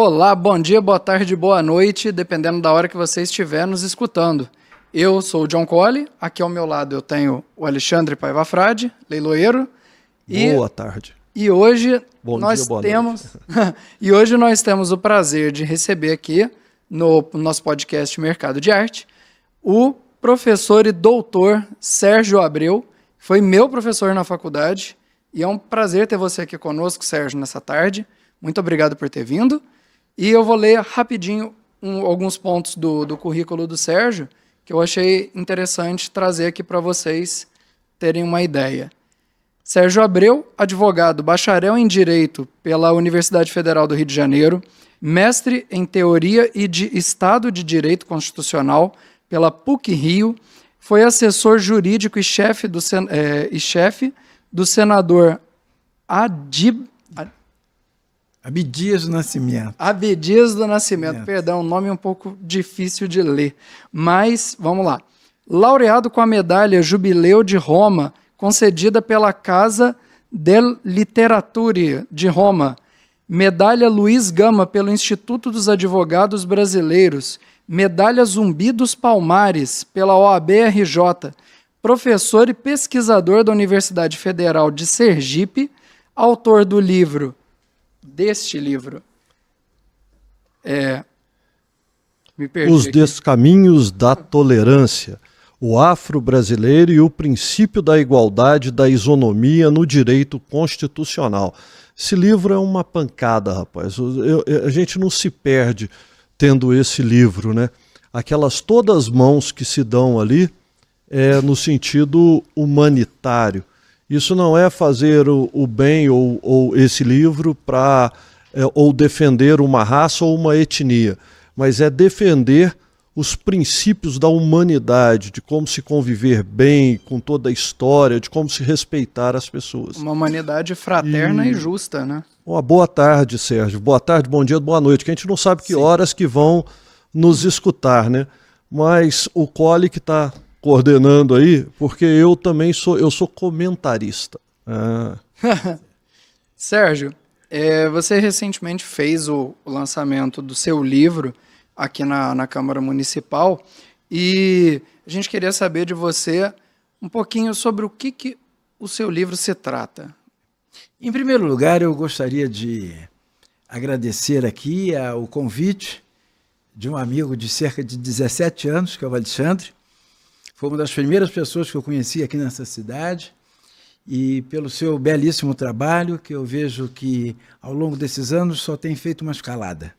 Olá, bom dia, boa tarde, boa noite, dependendo da hora que você estiver nos escutando. Eu sou o John Colli, aqui ao meu lado eu tenho o Alexandre Paiva Frade, leiloeiro. Boa tarde. E hoje Bom nós dia, boa temos e hoje nós temos o prazer de receber aqui no nosso podcast Mercado de Arte o professor e doutor Sérgio Abreu, foi meu professor na faculdade e é um prazer ter você aqui conosco, Sérgio, nessa tarde. Muito obrigado por ter vindo. E eu vou ler rapidinho alguns pontos do currículo do Sérgio que eu achei interessante trazer aqui para vocês terem uma ideia. Sérgio Abreu, advogado, bacharel em Direito pela Universidade Federal do Rio de Janeiro, mestre em Teoria e de Estado de Direito Constitucional pela PUC-Rio, foi assessor jurídico e chefe do senador Abdias do Nascimento. Abdias do Nascimento, perdão, nome um pouco difícil de ler, mas vamos lá. Laureado com a medalha Jubileu de Roma, concedida pela Casa del Literature de Roma, medalha Luiz Gama pelo Instituto dos Advogados Brasileiros, medalha Zumbi dos Palmares pela OAB-RJ, professor e pesquisador da Universidade Federal de Sergipe, autor do livro, me perdi Os aqui. Descaminhos da Tolerância, o Afro-Brasileiro e o Princípio da Igualdade da Isonomia no Direito Constitucional. Esse livro é uma pancada, rapaz. A gente não se perde tendo esse livro, né? Aquelas todas as mãos que se dão ali no sentido humanitário. Isso não é fazer o bem ou esse livro para ou defender uma raça ou uma etnia, mas é defender os princípios da humanidade, de como se conviver bem com toda a história, de como se respeitar as pessoas. Uma humanidade fraterna e justa, né? Uma boa tarde, Sérgio. Boa tarde, bom dia, boa noite, que a gente não sabe que horas que vão nos escutar, né? Mas o Colli que está coordenando aí, porque eu também sou comentarista. Sérgio, você recentemente fez o lançamento do seu livro aqui na Câmara Municipal e a gente queria saber de você um pouquinho sobre o que o seu livro se trata. Em primeiro lugar, eu gostaria de agradecer aqui o convite de um amigo de cerca de 17 anos, que é o Alexandre. Foi uma das primeiras pessoas que eu conheci aqui nessa cidade e pelo seu belíssimo trabalho, que eu vejo que ao longo desses anos só tem feito uma escalada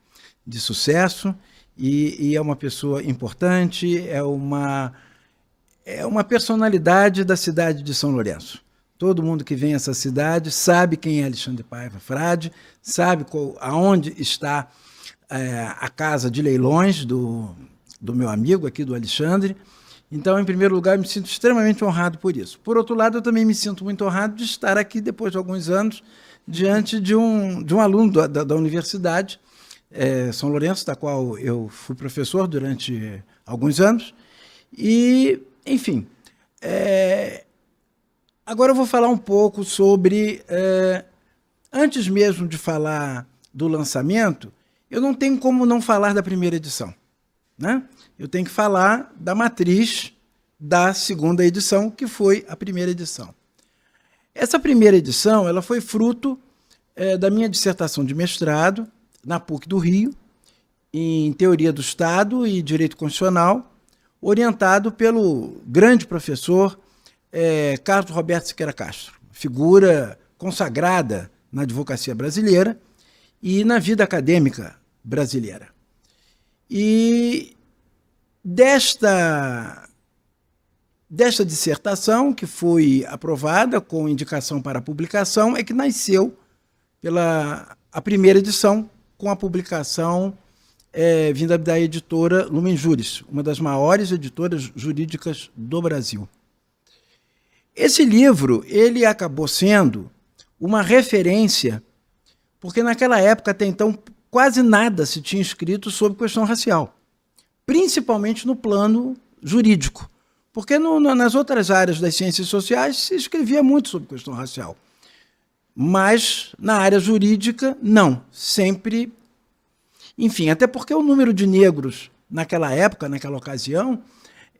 de sucesso e é uma pessoa importante, é uma personalidade da cidade de São Lourenço. Todo mundo que vem a essa cidade sabe quem é Alexandre Paiva Frade, sabe aonde está a casa de leilões do meu amigo aqui, do Alexandre. Então, em primeiro lugar, eu me sinto extremamente honrado por isso. Por outro lado, eu também me sinto muito honrado de estar aqui, depois de alguns anos, diante de um aluno da universidade, São Lourenço, da qual eu fui professor durante alguns anos. E, enfim, agora eu vou falar um pouco sobre... antes mesmo de falar do lançamento, eu não tenho como não falar da primeira edição, né? Eu tenho que falar da matriz da segunda edição, que foi a primeira edição. Essa primeira edição ela foi fruto da minha dissertação de mestrado na PUC do Rio, em Teoria do Estado e Direito Constitucional, orientado pelo grande professor Carlos Roberto Siqueira Castro, figura consagrada na advocacia brasileira e na vida acadêmica brasileira. E desta dissertação, que foi aprovada com indicação para publicação, é que nasceu a primeira edição, com a publicação vinda da editora Lumen Juris, uma das maiores editoras jurídicas do Brasil. Esse livro ele acabou sendo uma referência, porque naquela época, até então, quase nada se tinha escrito sobre questão racial, principalmente no plano jurídico, porque nas outras áreas das ciências sociais se escrevia muito sobre questão racial, mas na área jurídica, não, sempre Enfim, até porque o número de negros naquela época, naquela ocasião,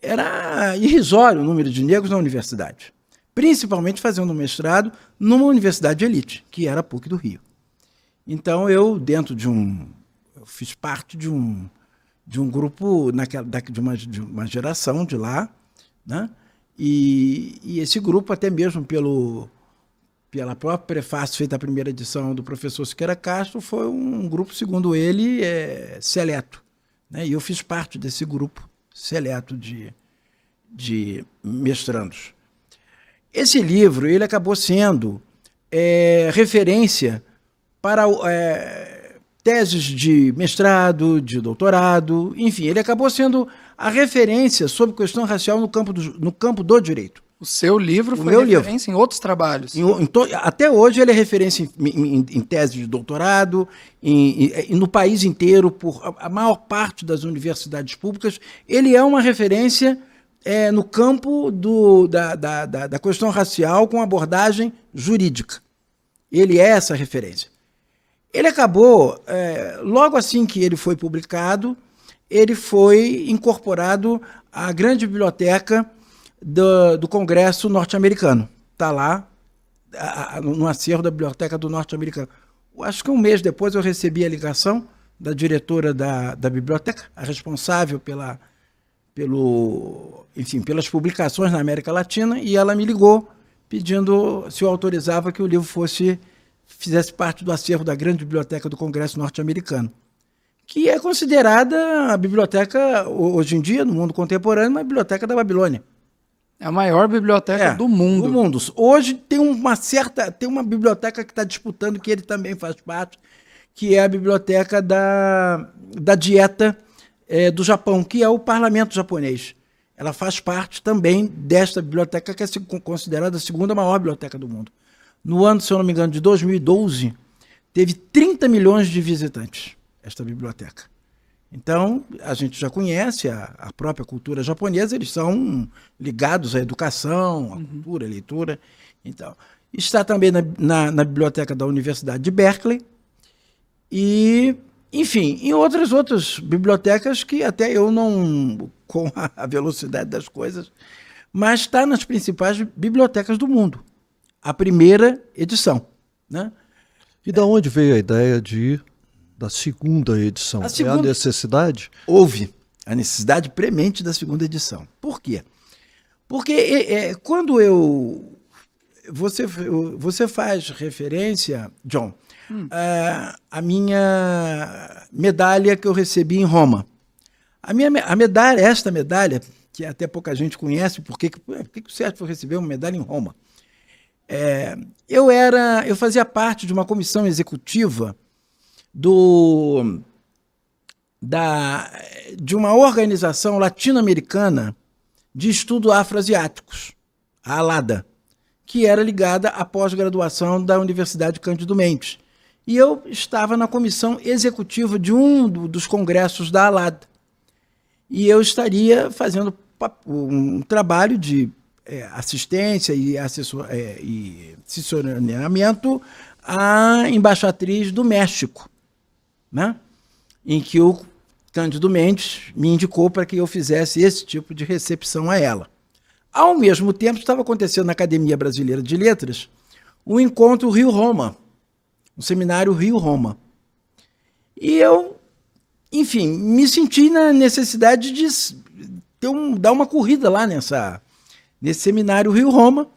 era irrisório o número de negros na universidade. Principalmente fazendo um mestrado numa universidade de elite, que era a PUC do Rio. Então, eu fiz parte de um grupo de uma geração de lá, né? E esse grupo, até mesmo pela própria prefácio feita a primeira edição do professor Siqueira Castro, foi um grupo, segundo ele, seleto, né? E eu fiz parte desse grupo seleto de mestrandos. Esse livro ele acabou sendo referência para teses de mestrado, de doutorado, enfim, ele acabou sendo a referência sobre questão racial no campo do direito. O seu livro foi referência em outros trabalhos. Até hoje ele é referência em tese de doutorado, no país inteiro, por a maior parte das universidades públicas. Ele é uma referência no campo da questão racial com abordagem jurídica. Ele é essa referência. Ele acabou, logo assim que ele foi publicado, ele foi incorporado à grande biblioteca do Congresso norte-americano. Está lá, no acervo da Biblioteca do Norte-Americano. Acho que um mês depois eu recebi a ligação da diretora da biblioteca, a responsável pelas publicações na América Latina, e ela me ligou pedindo se eu autorizava que o livro fizesse parte do acervo da grande biblioteca do Congresso norte-americano, que é considerada a biblioteca, hoje em dia, no mundo contemporâneo, uma biblioteca da Babilônia. É a maior biblioteca do mundo. Do mundo. Hoje tem uma biblioteca que está disputando, que ele também faz parte, que é a biblioteca da Dieta do Japão, que é o parlamento japonês. Ela faz parte também desta biblioteca, que é considerada a segunda maior biblioteca do mundo. No ano, se eu não me engano, de 2012, teve 30 milhões de visitantes, esta biblioteca. Então, a gente já conhece a própria cultura japonesa, eles são ligados à educação, à cultura, à leitura. Então, está também na biblioteca da Universidade de Berkeley e, enfim, em outras bibliotecas que até eu não, com a velocidade das coisas, mas está nas principais bibliotecas do mundo. A primeira edição, né? E da onde veio a ideia da segunda edição? É a necessidade? Houve a necessidade premente da segunda edição. Por quê? Porque quando você faz referência, John, a minha medalha que eu recebi em Roma. Esta medalha, que até pouca gente conhece, por que o Sérgio foi receber uma medalha em Roma? Eu fazia parte de uma comissão executiva de uma organização latino-americana de estudo afro-asiáticos, a ALADA, que era ligada à pós-graduação da Universidade Cândido Mendes. E eu estava na comissão executiva de um dos congressos da ALADA. E eu estaria fazendo um trabalho de assistência e assessoramento à embaixatriz do México, né? Em que o Cândido Mendes me indicou para que eu fizesse esse tipo de recepção a ela. Ao mesmo tempo, estava acontecendo na Academia Brasileira de Letras o encontro Rio-Roma, o seminário Rio-Roma. E eu, enfim, me senti na necessidade de dar uma corrida lá nesse seminário Rio-Roma.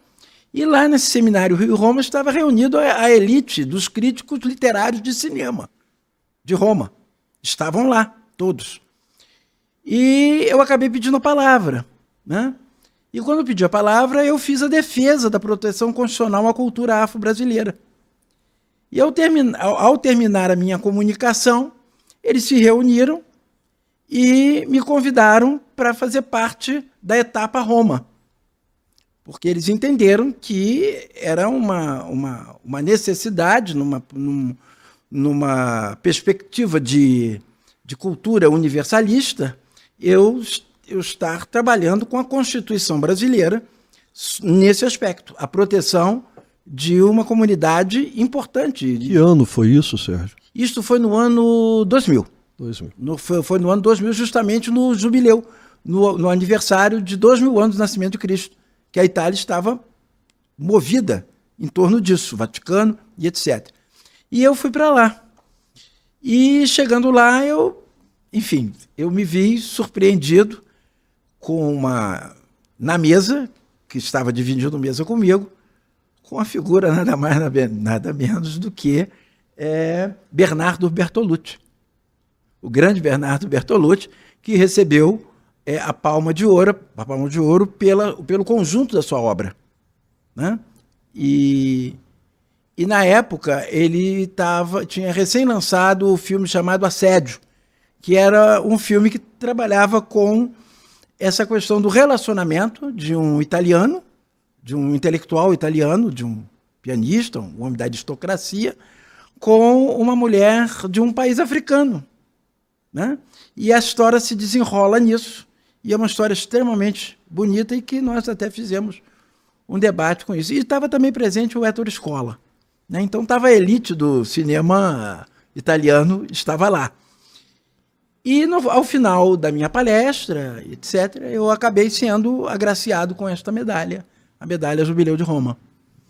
E lá nesse seminário Rio-Roma estava reunido a elite dos críticos literários de cinema de Roma. Estavam lá, todos. E eu acabei pedindo a palavra, né? E quando eu pedi a palavra, eu fiz a defesa da proteção constitucional à cultura afro-brasileira. E ao terminar a minha comunicação, eles se reuniram e me convidaram para fazer parte da etapa Roma. Porque eles entenderam que era uma necessidade, numa perspectiva de cultura universalista, eu estar trabalhando com a Constituição brasileira nesse aspecto, a proteção de uma comunidade importante. Que ano foi isso, Sérgio? Isso foi no ano 2000. 2000. Foi no ano 2000, justamente no jubileu, no aniversário de 2000 anos do nascimento de Cristo, que a Itália estava movida em torno disso, o Vaticano e etc. E eu fui para lá. E chegando lá, eu me vi surpreendido com na mesa, que estava dividindo mesa comigo, com a figura nada mais, nada menos do que Bernardo Bertolucci. O grande Bernardo Bertolucci, que recebeu a Palma de Ouro pelo conjunto da sua obra, né? E na época ele tinha recém lançado o filme chamado Assédio, que era um filme que trabalhava com essa questão do relacionamento de um italiano, de um intelectual italiano, de um pianista, um homem da aristocracia, com uma mulher de um país africano, né? E a história se desenrola nisso. E é uma história extremamente bonita e que nós até fizemos um debate com isso. E estava também presente o Ettore Scola, né? Então estava a elite do cinema italiano, estava lá. E ao final da minha palestra, etc., eu acabei sendo agraciado com esta medalha, a medalha Jubileu de Roma.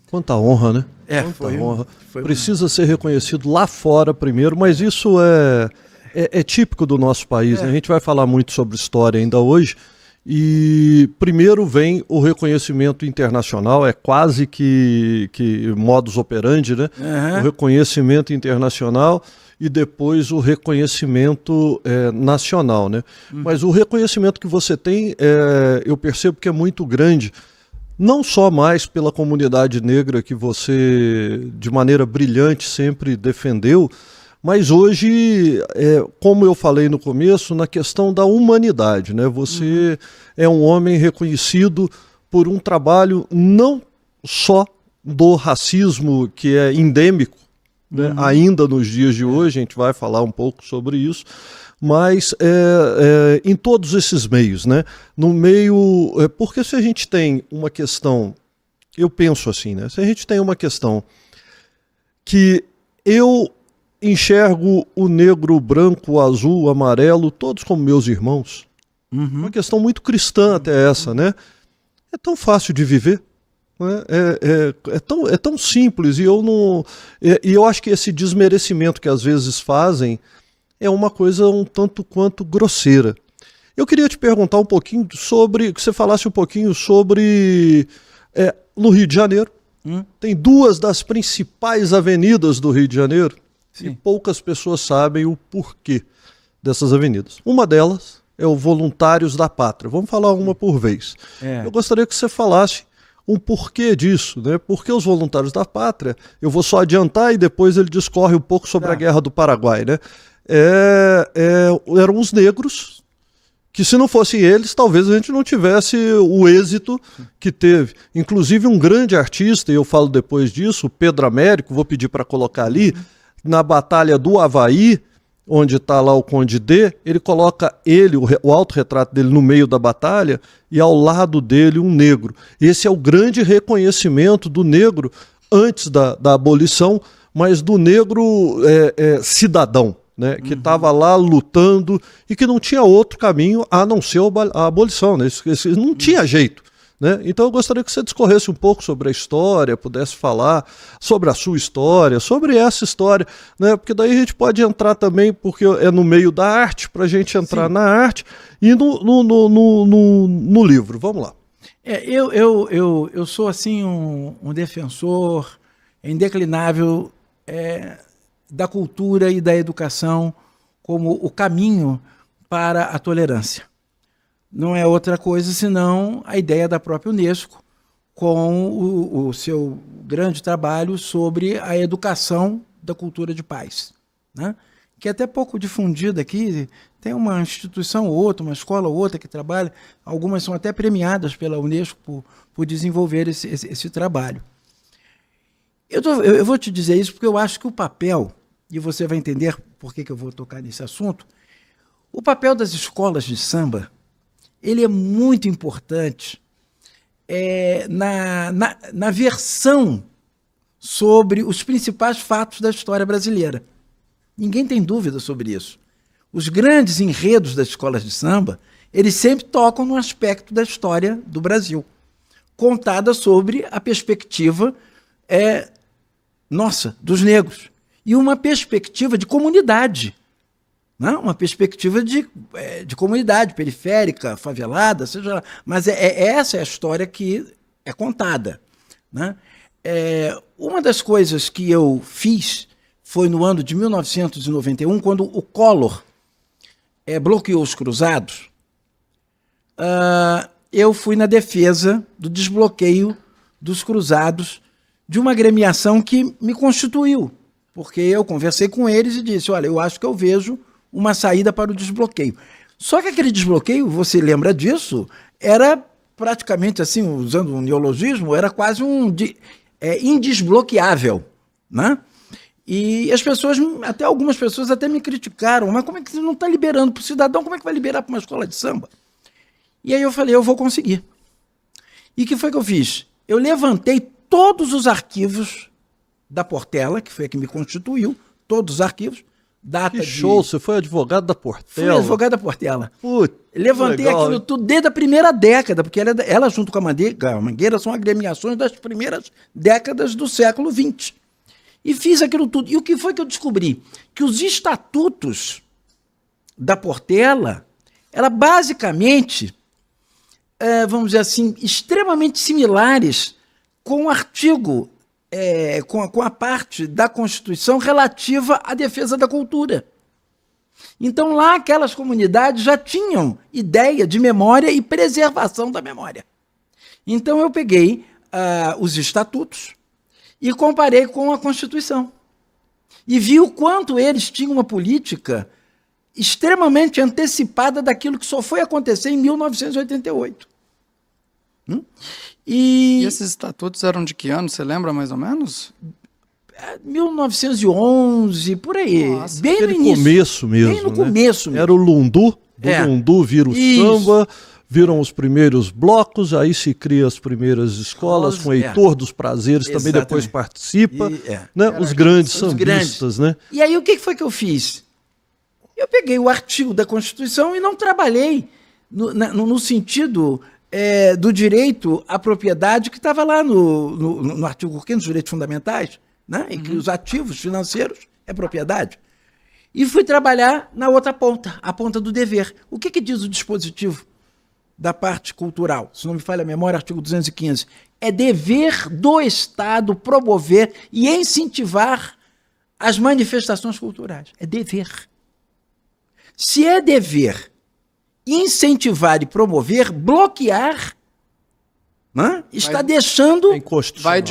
Quanta honra, né? Quanta honra. Precisa ser reconhecido lá fora primeiro, mas isso é típico do nosso país, né? A gente vai falar muito sobre história ainda hoje. E primeiro vem o reconhecimento internacional, é quase que modus operandi, né? O reconhecimento internacional e depois o reconhecimento nacional, né? Mas o reconhecimento que você tem, eu percebo que é muito grande, não só mais pela comunidade negra que você, de maneira brilhante, sempre defendeu, mas hoje, como eu falei no começo, na questão da humanidade, né? Você é um homem reconhecido por um trabalho não só do racismo que é endêmico, né? Ainda nos dias de hoje, a gente vai falar um pouco sobre isso, mas em todos esses meios, né? No meio, porque se a gente tem uma questão, eu penso assim, né? Se a gente tem uma questão que eu enxergo o negro, o branco, o azul, o amarelo, todos como meus irmãos. Uma questão muito cristã até essa, né? É tão fácil de viver, né? É tão simples e eu acho que esse desmerecimento que às vezes fazem é uma coisa um tanto quanto grosseira. Eu queria te perguntar um pouquinho que você falasse um pouquinho sobre no Rio de Janeiro. Tem duas das principais avenidas do Rio de Janeiro. Sim. E poucas pessoas sabem o porquê dessas avenidas. Uma delas é o Voluntários da Pátria. Vamos falar uma por vez. Eu gostaria que você falasse um porquê disso, né? Porque os Voluntários da Pátria, eu vou só adiantar e depois ele discorre um pouco sobre a Guerra do Paraguai, né? Eram os negros que, se não fossem eles, talvez a gente não tivesse o êxito que teve. Inclusive um grande artista, e eu falo depois disso, o Pedro Américo, vou pedir para colocar ali, na Batalha do Avaí, onde está lá o Conde D, ele coloca o autorretrato dele no meio da batalha e ao lado dele um negro. Esse é o grande reconhecimento do negro antes da abolição, mas do negro cidadão, né, que estava lá lutando e que não tinha outro caminho a não ser a abolição, né? Não tinha jeito. Né? Então eu gostaria que você discorresse um pouco sobre a história, pudesse falar sobre a sua história, sobre essa história, né? Porque daí a gente pode entrar também, porque é no meio da arte, para a gente entrar na arte e no livro. Vamos lá. Eu sou assim um defensor indeclinável da cultura e da educação como o caminho para a tolerância. Não é outra coisa senão a ideia da própria Unesco com o seu grande trabalho sobre a educação da cultura de paz, né? Que é até pouco difundida aqui, tem uma instituição ou outra, uma escola ou outra que trabalha, algumas são até premiadas pela Unesco por desenvolver esse trabalho. Eu vou te dizer isso porque eu acho que o papel, e você vai entender por que eu vou tocar nesse assunto, o papel das escolas de samba, ele é muito importante na versão sobre os principais fatos da história brasileira. Ninguém tem dúvida sobre isso. os grandes enredos das escolas de samba, eles sempre tocam no aspecto da história do Brasil, contada sobre a perspectiva dos negros, e uma perspectiva de comunidade, né? Uma perspectiva de comunidade periférica, favelada, seja lá. Mas essa é a história que é contada, né? Uma das coisas que eu fiz foi no ano de 1991, quando o Collor bloqueou os cruzados. Eu fui na defesa do desbloqueio dos cruzados de uma agremiação que me constituiu, porque eu conversei com eles e disse, olha, eu acho que eu vejo uma saída para o desbloqueio. Só que aquele desbloqueio, você lembra disso, era praticamente assim, usando um neologismo, era quase indesbloqueável, né? E as pessoas, até algumas pessoas até me criticaram, mas como é que você não está liberando para o cidadão, como é que vai liberar para uma escola de samba? E aí eu falei, eu vou conseguir. E o que foi que eu fiz? Eu levantei todos os arquivos da Portela, que foi a que me constituiu, todos os arquivos, que show, você foi advogado da Portela? Fui advogado da Portela. Putz, levantei legal, aquilo tudo desde a primeira década, porque ela junto com a Mangueira são agremiações das primeiras décadas do século XX. E fiz aquilo tudo. E o que foi que eu descobri? Que os estatutos da Portela, ela basicamente, vamos dizer assim, extremamente similares com o artigo, com a parte da Constituição relativa à defesa da cultura. Então lá aquelas comunidades já tinham ideia de memória e preservação da memória. Então eu peguei os estatutos e comparei com a Constituição. E vi o quanto eles tinham uma política extremamente antecipada daquilo que só foi acontecer em 1988. E esses estatutos eram de que ano? Você lembra mais ou menos? 1911, por aí. Nossa, bem no início. Começo mesmo, bem no começo mesmo. Era o Lundu, Lundu vira o samba, viram os primeiros blocos, aí se cria as primeiras escolas, com Heitor dos Prazeres, também depois participa, né? Os grandes sambistas, né? E aí o que foi que eu fiz? Eu peguei o artigo da Constituição e não trabalhei no sentido do direito à propriedade que estava lá no artigo 5 dos direitos fundamentais, né? Em que os ativos financeiros é propriedade. E fui trabalhar na outra ponta, a ponta do dever. O que diz o dispositivo da parte cultural? Se não me falha a memória, artigo 215. É dever do Estado promover e incentivar as manifestações culturais. É dever. Se é dever incentivar e promover, bloquear, né? Está deixando... Vai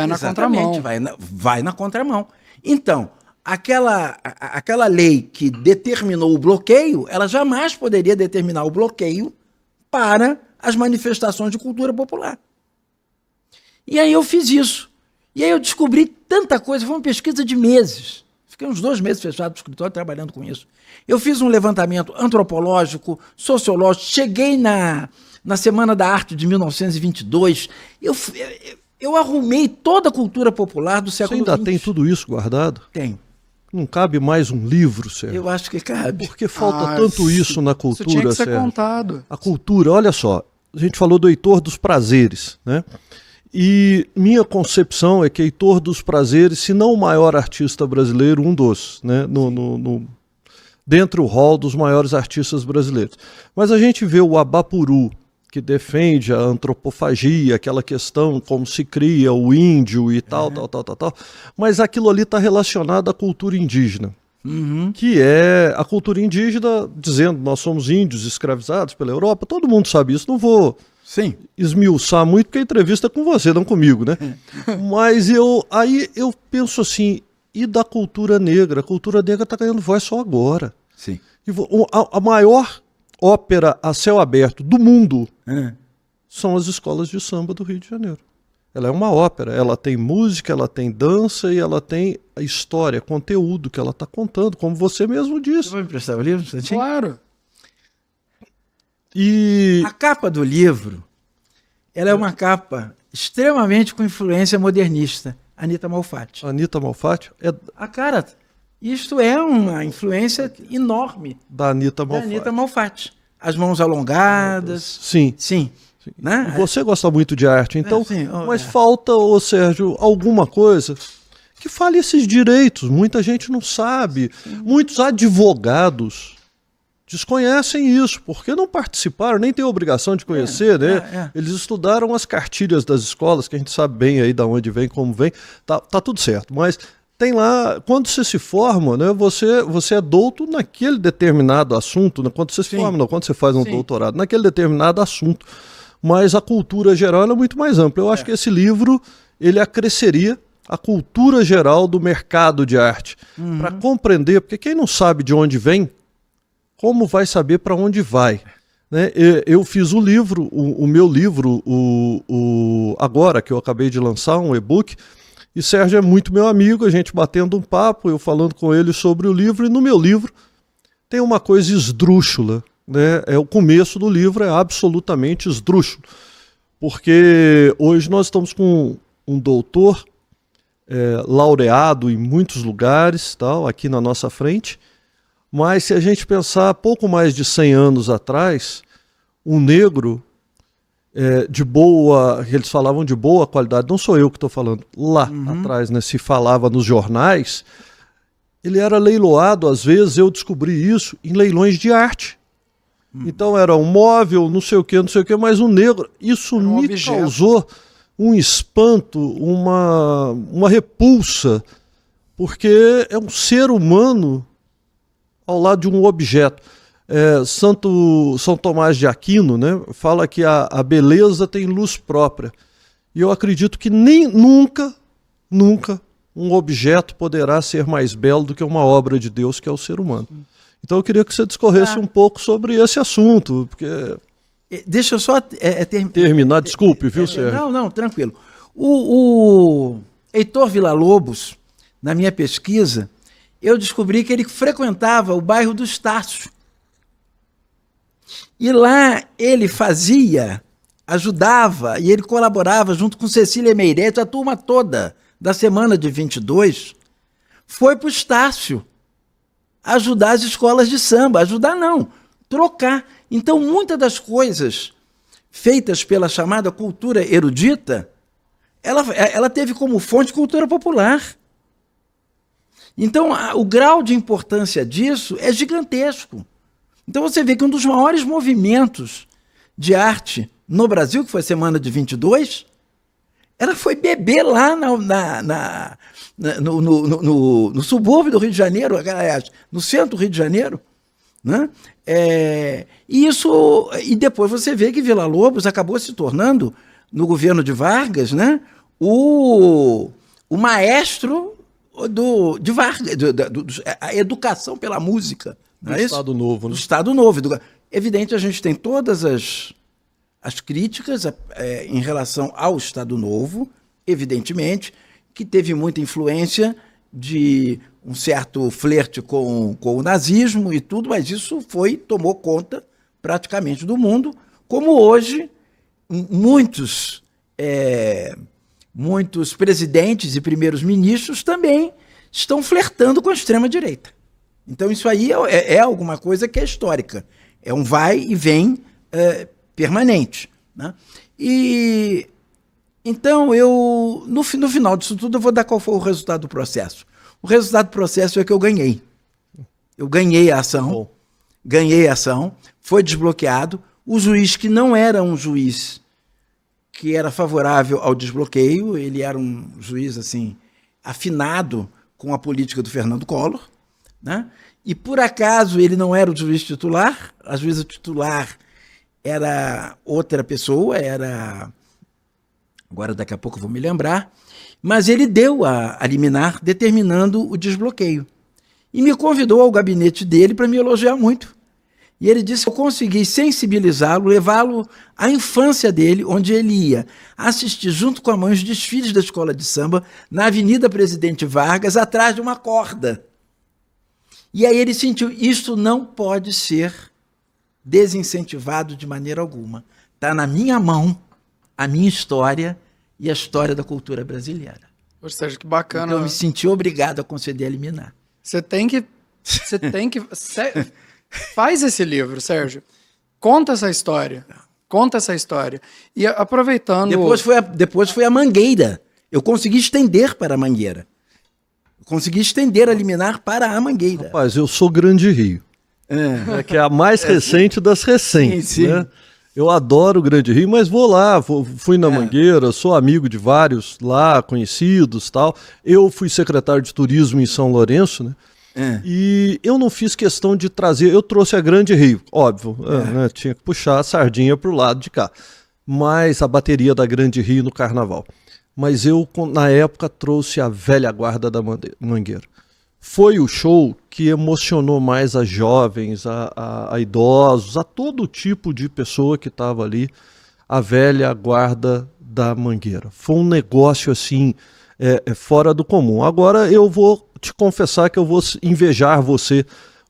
na contramão. Vai na contramão. Então, aquela lei que determinou o bloqueio, ela jamais poderia determinar o bloqueio para as manifestações de cultura popular. E aí eu fiz isso. E aí eu descobri tanta coisa, foi uma pesquisa de meses. Fiquei uns 2 meses fechado no escritório trabalhando com isso. Eu fiz um levantamento antropológico, sociológico, cheguei na Semana da Arte de 1922, eu arrumei toda a cultura popular do século XX. Você ainda tem tudo isso guardado? Tenho. Não cabe mais um livro, Sérgio? Eu acho que cabe. Porque falta tanto isso na cultura, isso tinha que ser Sérgio. contado. A cultura, olha só, a gente falou do Heitor dos Prazeres, né? E minha concepção é que Heitor dos Prazeres, se não o maior artista brasileiro, um dos, né? Dentro do hall dos maiores artistas brasileiros. Mas a gente vê o Abapuru, que defende a antropofagia, aquela questão como se cria o índio e tal. Mas aquilo ali está relacionado à cultura indígena. Que é a cultura indígena, dizendo nós somos índios escravizados pela Europa, todo mundo sabe isso, não vou esmiuçar muito, porque a entrevista é com você, não comigo, né? Mas aí eu penso assim, e da cultura negra? A cultura negra está ganhando voz só agora. Sim. E a maior ópera a céu aberto do mundo são as escolas de samba do Rio de Janeiro. Ela é uma ópera, ela tem música, ela tem dança e ela tem a história, conteúdo que ela está contando, como você mesmo disse. Você vai me emprestar o livro? Claro. A capa do livro, ela é uma capa extremamente com influência modernista. Anita Malfatti. Anita Malfatti? A cara... Isto é uma influência enorme Da Anita da Malfatti. Anita Malfatti. As mãos alongadas. Sim. Sim. Né? Você gosta muito de arte, então, sim, mas falta, ô Sérgio, alguma coisa que fale esses direitos. Muita gente não sabe. Muitos advogados desconhecem isso, porque não participaram, nem têm obrigação de conhecer, né? Eles estudaram as cartilhas das escolas, que a gente sabe bem aí de onde vem, como vem, tá tudo certo, mas tem lá, quando você se forma, né, você é douto naquele determinado assunto, né? Quando você se forma, não, quando você faz um doutorado, naquele determinado assunto, mas a cultura geral ela é muito mais ampla. Eu acho que esse livro, ele acresceria a cultura geral do mercado de arte, para compreender, porque quem não sabe de onde vem, como vai saber para onde vai? Né? Eu fiz o livro, o meu livro, agora que eu acabei de lançar, um e-book, e Sérgio é muito meu amigo, a gente batendo um papo, eu falando com ele sobre o livro, e no meu livro tem uma coisa esdrúxula, né? O começo do livro é absolutamente esdrúxulo, porque hoje nós estamos com um doutor laureado em muitos lugares, tal, aqui na nossa frente, mas se a gente pensar pouco mais de 100 anos atrás, um negro de boa, eles falavam de boa qualidade, não sou eu que estou falando, lá atrás, né, se falava nos jornais, ele era leiloado, às vezes eu descobri isso, em leilões de arte. Então era um móvel, não sei o que, mas um negro, isso me causou um espanto, uma repulsa, porque é um ser humano ao lado de um objeto. São Tomás de Aquino, né, fala que a beleza tem luz própria. E eu acredito que nunca um objeto poderá ser mais belo do que uma obra de Deus, que é o ser humano. Então eu queria que você discorresse um pouco sobre esse assunto, porque... Deixa eu só terminar, desculpe, viu, Sérgio? Não, tranquilo. O Heitor Villa-Lobos, na minha pesquisa, eu descobri que ele frequentava o bairro do Estácio. E lá ele ajudava, e ele colaborava junto com Cecília Meirelles, a turma toda da Semana de 22, foi para o Estácio ajudar as escolas de samba. Ajudar não, trocar. Então, muitas das coisas feitas pela chamada cultura erudita, ela teve como fonte cultura popular. Então, o grau de importância disso é gigantesco. Então, você vê que um dos maiores movimentos de arte no Brasil, que foi a Semana de 22, ela foi beber lá no subúrbio do Rio de Janeiro, aliás, no centro do Rio de Janeiro, né? E depois você vê que Villa-Lobos acabou se tornando, no governo de Vargas, né, o maestro de Vargas, a educação pela música. Do Estado Novo. Do Estado Novo. Evidente, a gente tem todas as críticas em relação ao Estado Novo, evidentemente, que teve muita influência de um certo flerte com o nazismo e tudo, mas isso tomou conta praticamente do mundo, como hoje muitos presidentes e primeiros ministros também estão flertando com a extrema-direita. Então isso aí é alguma coisa que é histórica, é um vai e vem permanente, né? E então no final disso tudo eu vou dar qual foi o resultado do processo. O resultado do processo é que eu ganhei. Eu ganhei a ação, foi desbloqueado. O juiz, que não era um juiz que era favorável ao desbloqueio, ele era um juiz assim afinado com a política do Fernando Collor, né? E por acaso ele não era o juiz titular, a juíza titular era outra pessoa, agora daqui a pouco eu vou me lembrar, mas ele deu a liminar determinando o desbloqueio. E me convidou ao gabinete dele para me elogiar muito. E ele disse que eu consegui sensibilizá-lo, levá-lo à infância dele, onde ele ia assistir junto com a mãe os desfiles da escola de samba na Avenida Presidente Vargas, atrás de uma corda. E aí ele sentiu, isto não pode ser desincentivado de maneira alguma. Está na minha mão a minha história e a história da cultura brasileira. Poxa, Sérgio, que bacana. Então eu me senti obrigado a conceder a liminar. Você tem que faz esse livro, Sérgio. Conta essa história. Conta essa história. E aproveitando... Depois foi a Mangueira. Eu consegui estender para a Mangueira. Consegui estender a liminar para a Mangueira. Rapaz, eu sou Grande Rio. Que é a mais recente das recentes. Sim, sim. Né? Eu adoro o Grande Rio, mas vou lá, fui na Mangueira, sou amigo de vários lá, conhecidos, tal. Eu fui secretário de turismo em São Lourenço, né? E eu não fiz questão de trazer, eu trouxe a Grande Rio, óbvio, né? Tinha que puxar a sardinha pro lado de cá, mas a bateria da Grande Rio no carnaval. Mas eu, na época, trouxe a velha guarda da Mangueira. Foi o show que emocionou mais a jovens, a idosos, a todo tipo de pessoa que estava ali, a velha guarda da Mangueira. Foi um negócio assim, fora do comum. Agora eu vou te confessar que eu vou invejar você,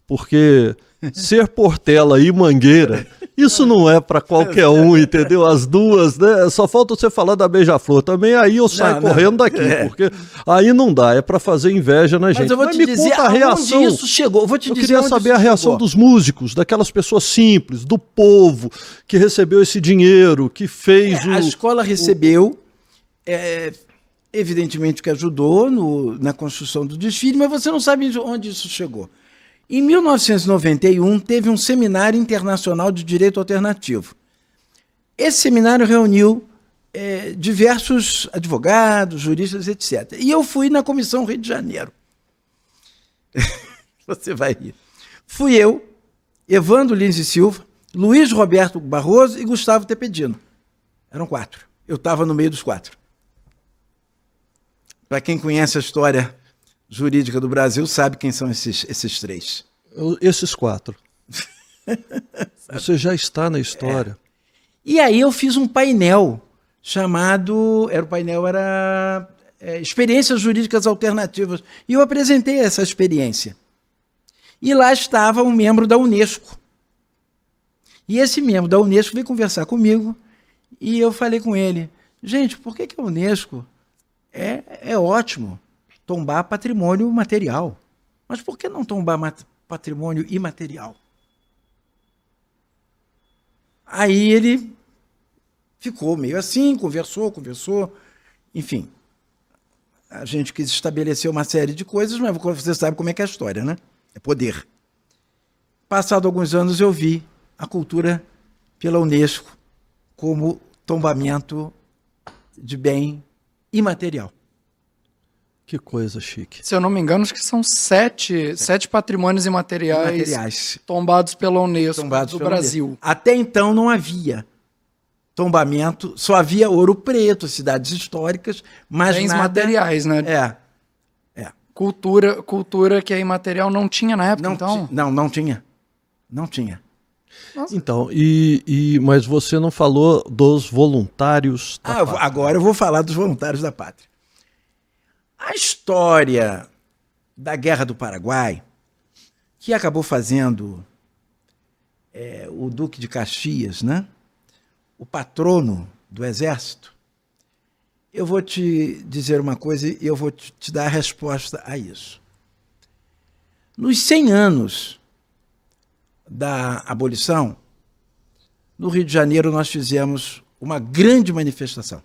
porque ser Portela e Mangueira, isso não é para qualquer um, entendeu? As duas, né? Só falta você falar da Beija-Flor também, aí eu saio correndo daqui, porque aí não dá, é para fazer inveja na gente. Mas eu vou te me dizer conta a reação. aonde isso chegou. Eu queria saber a reação dos músicos, daquelas pessoas simples, do povo, que recebeu esse dinheiro, que fez A escola recebeu, evidentemente que ajudou na construção do desfile, mas você não sabe onde isso chegou. Em 1991, teve um seminário internacional de direito alternativo. Esse seminário reuniu diversos advogados, juristas, etc. E eu fui na Comissão Rio de Janeiro. Você vai rir. Fui eu, Evandro Lins e Silva, Luiz Roberto Barroso e Gustavo Tepedino. Eram 4. Eu estava no meio dos 4. Para quem conhece a história jurídica do Brasil, sabe quem são esses 3. Esses 4. Você já está na história. E aí eu fiz um painel chamado... O painel era Experiências Jurídicas Alternativas. E eu apresentei essa experiência. E lá estava um membro da Unesco. E esse membro da Unesco veio conversar comigo e eu falei com ele, gente, por que a Unesco é ótimo tombar patrimônio material? Mas por que não tombar patrimônio imaterial? Aí ele ficou meio assim, conversou, enfim. A gente quis estabelecer uma série de coisas, mas você sabe como é que é a história, né? É poder. Passado alguns anos eu vi a cultura pela Unesco como tombamento de bem imaterial. Que coisa chique. Se eu não me engano, acho que são 7 patrimônios imateriais tombados pela Unesco do Brasil. Unesco. Até então não havia tombamento, só havia Ouro Preto, cidades históricas, mas bens materiais, né? Cultura que é imaterial não tinha na época, então? Não tinha. Não tinha. Nossa. Então, mas você não falou dos voluntários da pátria. Agora eu vou falar dos voluntários da pátria. A história da Guerra do Paraguai, que acabou fazendo o Duque de Caxias, né, o patrono do Exército, eu vou te dizer uma coisa e eu vou te dar a resposta a isso. Nos 100 anos da abolição, no Rio de Janeiro nós fizemos uma grande manifestação,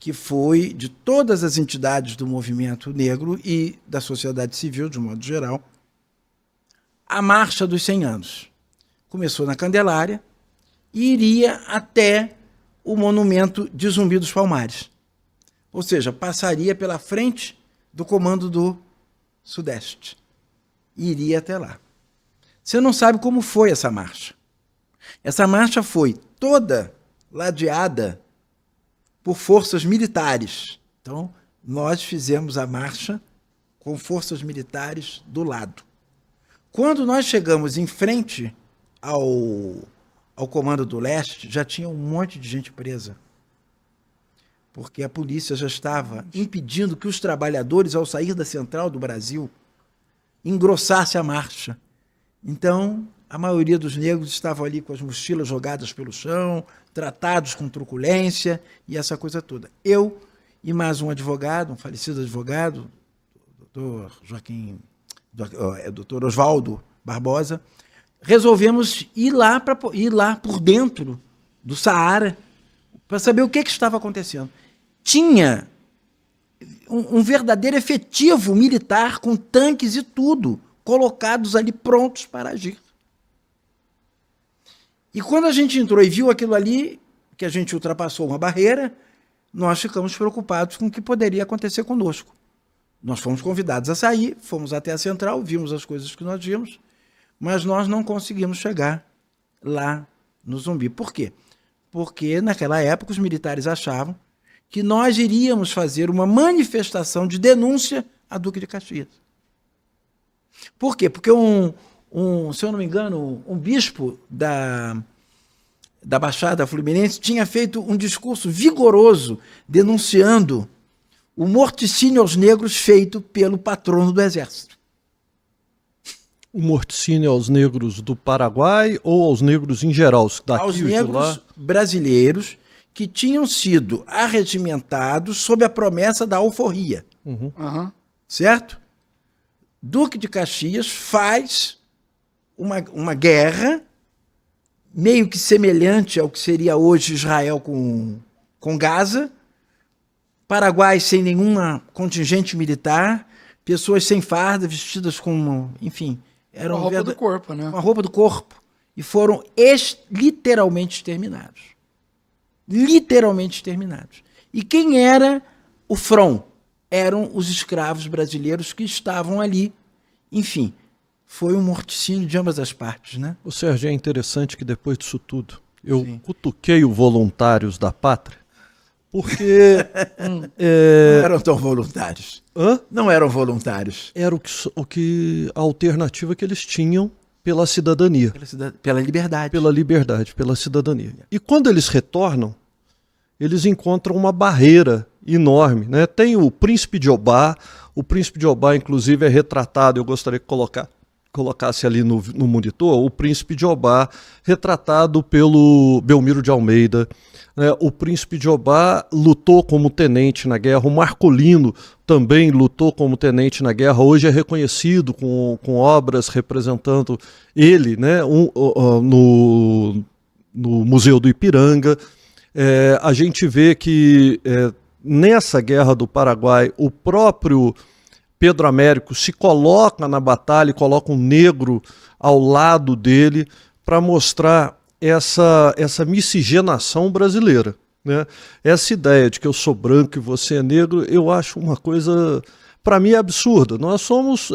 que foi de todas as entidades do movimento negro e da sociedade civil, de um modo geral, a Marcha dos 100 anos. Começou na Candelária e iria até o monumento de Zumbi dos Palmares. Ou seja, passaria pela frente do Comando do Sudeste. E iria até lá. Você não sabe como foi essa marcha. Essa marcha foi toda ladeada por forças militares. Então, nós fizemos a marcha com forças militares do lado. Quando nós chegamos em frente ao Comando do Leste, já tinha um monte de gente presa. Porque a polícia já estava impedindo que os trabalhadores, ao sair da Central do Brasil, engrossassem a marcha. Então, a maioria dos negros estavam ali com as mochilas jogadas pelo chão, tratados com truculência e essa coisa toda. Eu e mais um advogado, um falecido advogado, o doutor Joaquim Dr. Oswaldo Barbosa, resolvemos ir lá por dentro do Saara para saber o que estava acontecendo. Tinha um verdadeiro efetivo militar com tanques e tudo, colocados ali prontos para agir. E quando a gente entrou e viu aquilo ali, que a gente ultrapassou uma barreira, nós ficamos preocupados com o que poderia acontecer conosco. Nós fomos convidados a sair, fomos até a central, vimos as coisas que nós vimos, mas nós não conseguimos chegar lá no Zumbi. Por quê? Porque naquela época os militares achavam que nós iríamos fazer uma manifestação de denúncia a Duque de Caxias. Por quê? Porque se eu não me engano, um bispo da Baixada Fluminense tinha feito um discurso vigoroso denunciando o morticínio aos negros feito pelo patrono do Exército. O morticínio aos negros do Paraguai ou aos negros em geral? Daqui, aos negros brasileiros que tinham sido arregimentados sob a promessa da alforria. Certo? Duque de Caxias faz uma guerra meio que semelhante ao que seria hoje Israel com Gaza, Paraguai sem nenhuma contingente militar, pessoas sem farda, vestidas com, enfim... Eram com a roupa do corpo, né? Com a roupa do corpo. E foram literalmente exterminados. Literalmente exterminados. E quem era o front? Eram os escravos brasileiros que estavam ali. Enfim, foi um morticínio de ambas as partes, né? O Sérgio, é interessante que depois disso tudo, eu cutuquei o Voluntários da Pátria, porque... Não eram tão voluntários. Hã? Não eram voluntários. Era a alternativa que eles tinham pela cidadania. Pela liberdade. Pela liberdade, pela cidadania. E quando eles retornam, eles encontram uma barreira enorme, né? Tem o Príncipe de Obá, inclusive, é retratado, eu gostaria que colocasse ali no monitor, o Príncipe de Obá, retratado pelo Belmiro de Almeida. O Príncipe de Obá lutou como tenente na guerra, o Marcolino também lutou como tenente na guerra, hoje é reconhecido com obras representando ele, né, no Museu do Ipiranga. A gente vê que nessa guerra do Paraguai, o próprio Pedro Américo se coloca na batalha e coloca um negro ao lado dele para mostrar essa miscigenação brasileira, né? Essa ideia de que eu sou branco e você é negro, eu acho uma coisa, para mim, absurda. Nós somos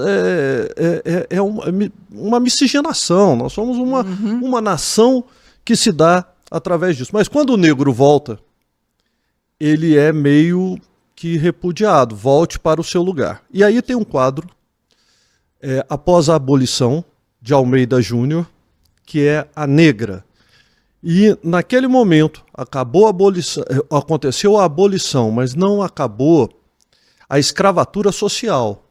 uma miscigenação, nós somos uma nação que se dá através disso. Mas quando o negro volta, ele é meio que repudiado, volte para o seu lugar. E aí tem um quadro, após a abolição de Almeida Júnior, que é A Negra. E naquele momento acabou a abolição, aconteceu a abolição, mas não acabou a escravatura social.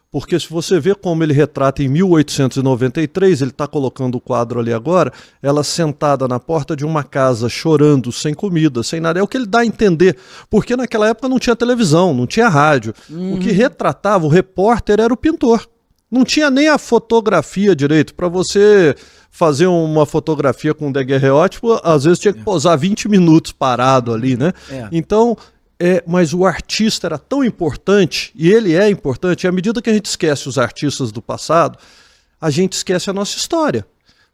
Porque se você vê como ele retrata em 1893, ele está colocando o quadro ali agora, ela sentada na porta de uma casa, chorando, sem comida, sem nada. É o que ele dá a entender, porque naquela época não tinha televisão, não tinha rádio. O que retratava o repórter era o pintor. Não tinha nem a fotografia direito. Para você fazer uma fotografia com daguerreótipo, às vezes tinha que posar 20 minutos parado ali, né? Então... mas o artista era tão importante, e ele é importante, e à medida que a gente esquece os artistas do passado, a gente esquece a nossa história.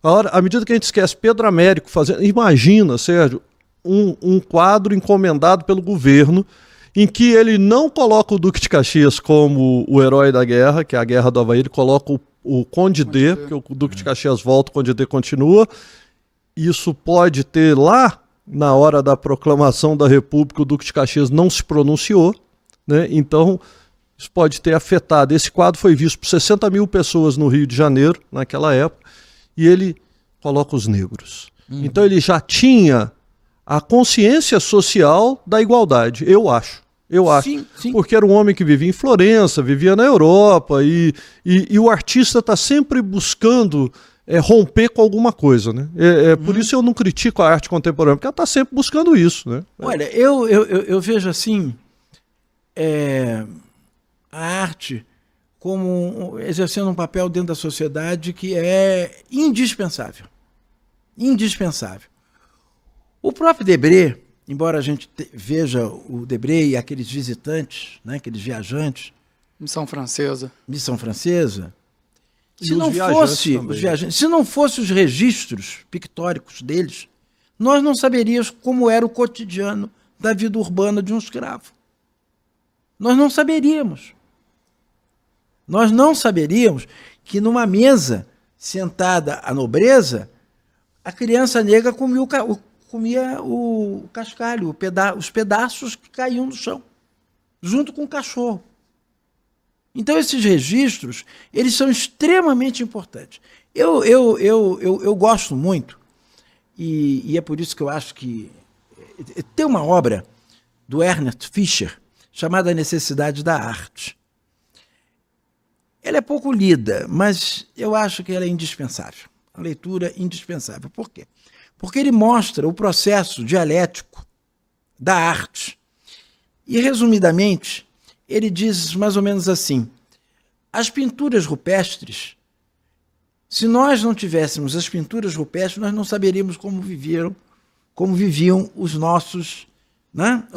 À medida que a gente esquece Pedro Américo fazendo... Imagina, Sérgio, um quadro encomendado pelo governo, em que ele não coloca o Duque de Caxias como o herói da guerra, que é a Guerra do Havaí, ele coloca o Conde D, porque o Duque de Caxias volta, o Conde D continua. Isso pode ter lá... Na hora da proclamação da República, o Duque de Caxias não se pronunciou, né? Então isso pode ter afetado. Esse quadro foi visto por 60 mil pessoas no Rio de Janeiro, naquela época, e ele coloca os negros. Então ele já tinha a consciência social da igualdade, eu acho. Sim. Porque era um homem que vivia em Florença, vivia na Europa, e o artista está sempre buscando... romper com alguma coisa, né? Por isso eu não critico a arte contemporânea, porque ela está sempre buscando isso, né? Olha, eu vejo assim, a arte exercendo um papel dentro da sociedade que é indispensável. Indispensável. O próprio Debré, embora a gente veja o Debré e aqueles visitantes, né, aqueles viajantes, Missão Francesa. Se não fosse os registros pictóricos deles, nós não saberíamos como era o cotidiano da vida urbana de um escravo. Nós não saberíamos. Nós não saberíamos que numa mesa sentada a nobreza, a criança negra comia o cascalho, os pedaços que caíam no chão, junto com o cachorro. Então esses registros, eles são extremamente importantes. Eu gosto muito, e é por isso que eu acho que tem uma obra do Ernest Fischer chamada A Necessidade da Arte. Ela é pouco lida, mas eu acho que ela é indispensável. A leitura indispensável. Por quê? Porque ele mostra o processo dialético da arte. E, resumidamente, ele diz mais ou menos assim: as pinturas rupestres, se nós não tivéssemos as pinturas rupestres, nós não saberíamos como viviam os nossos, né,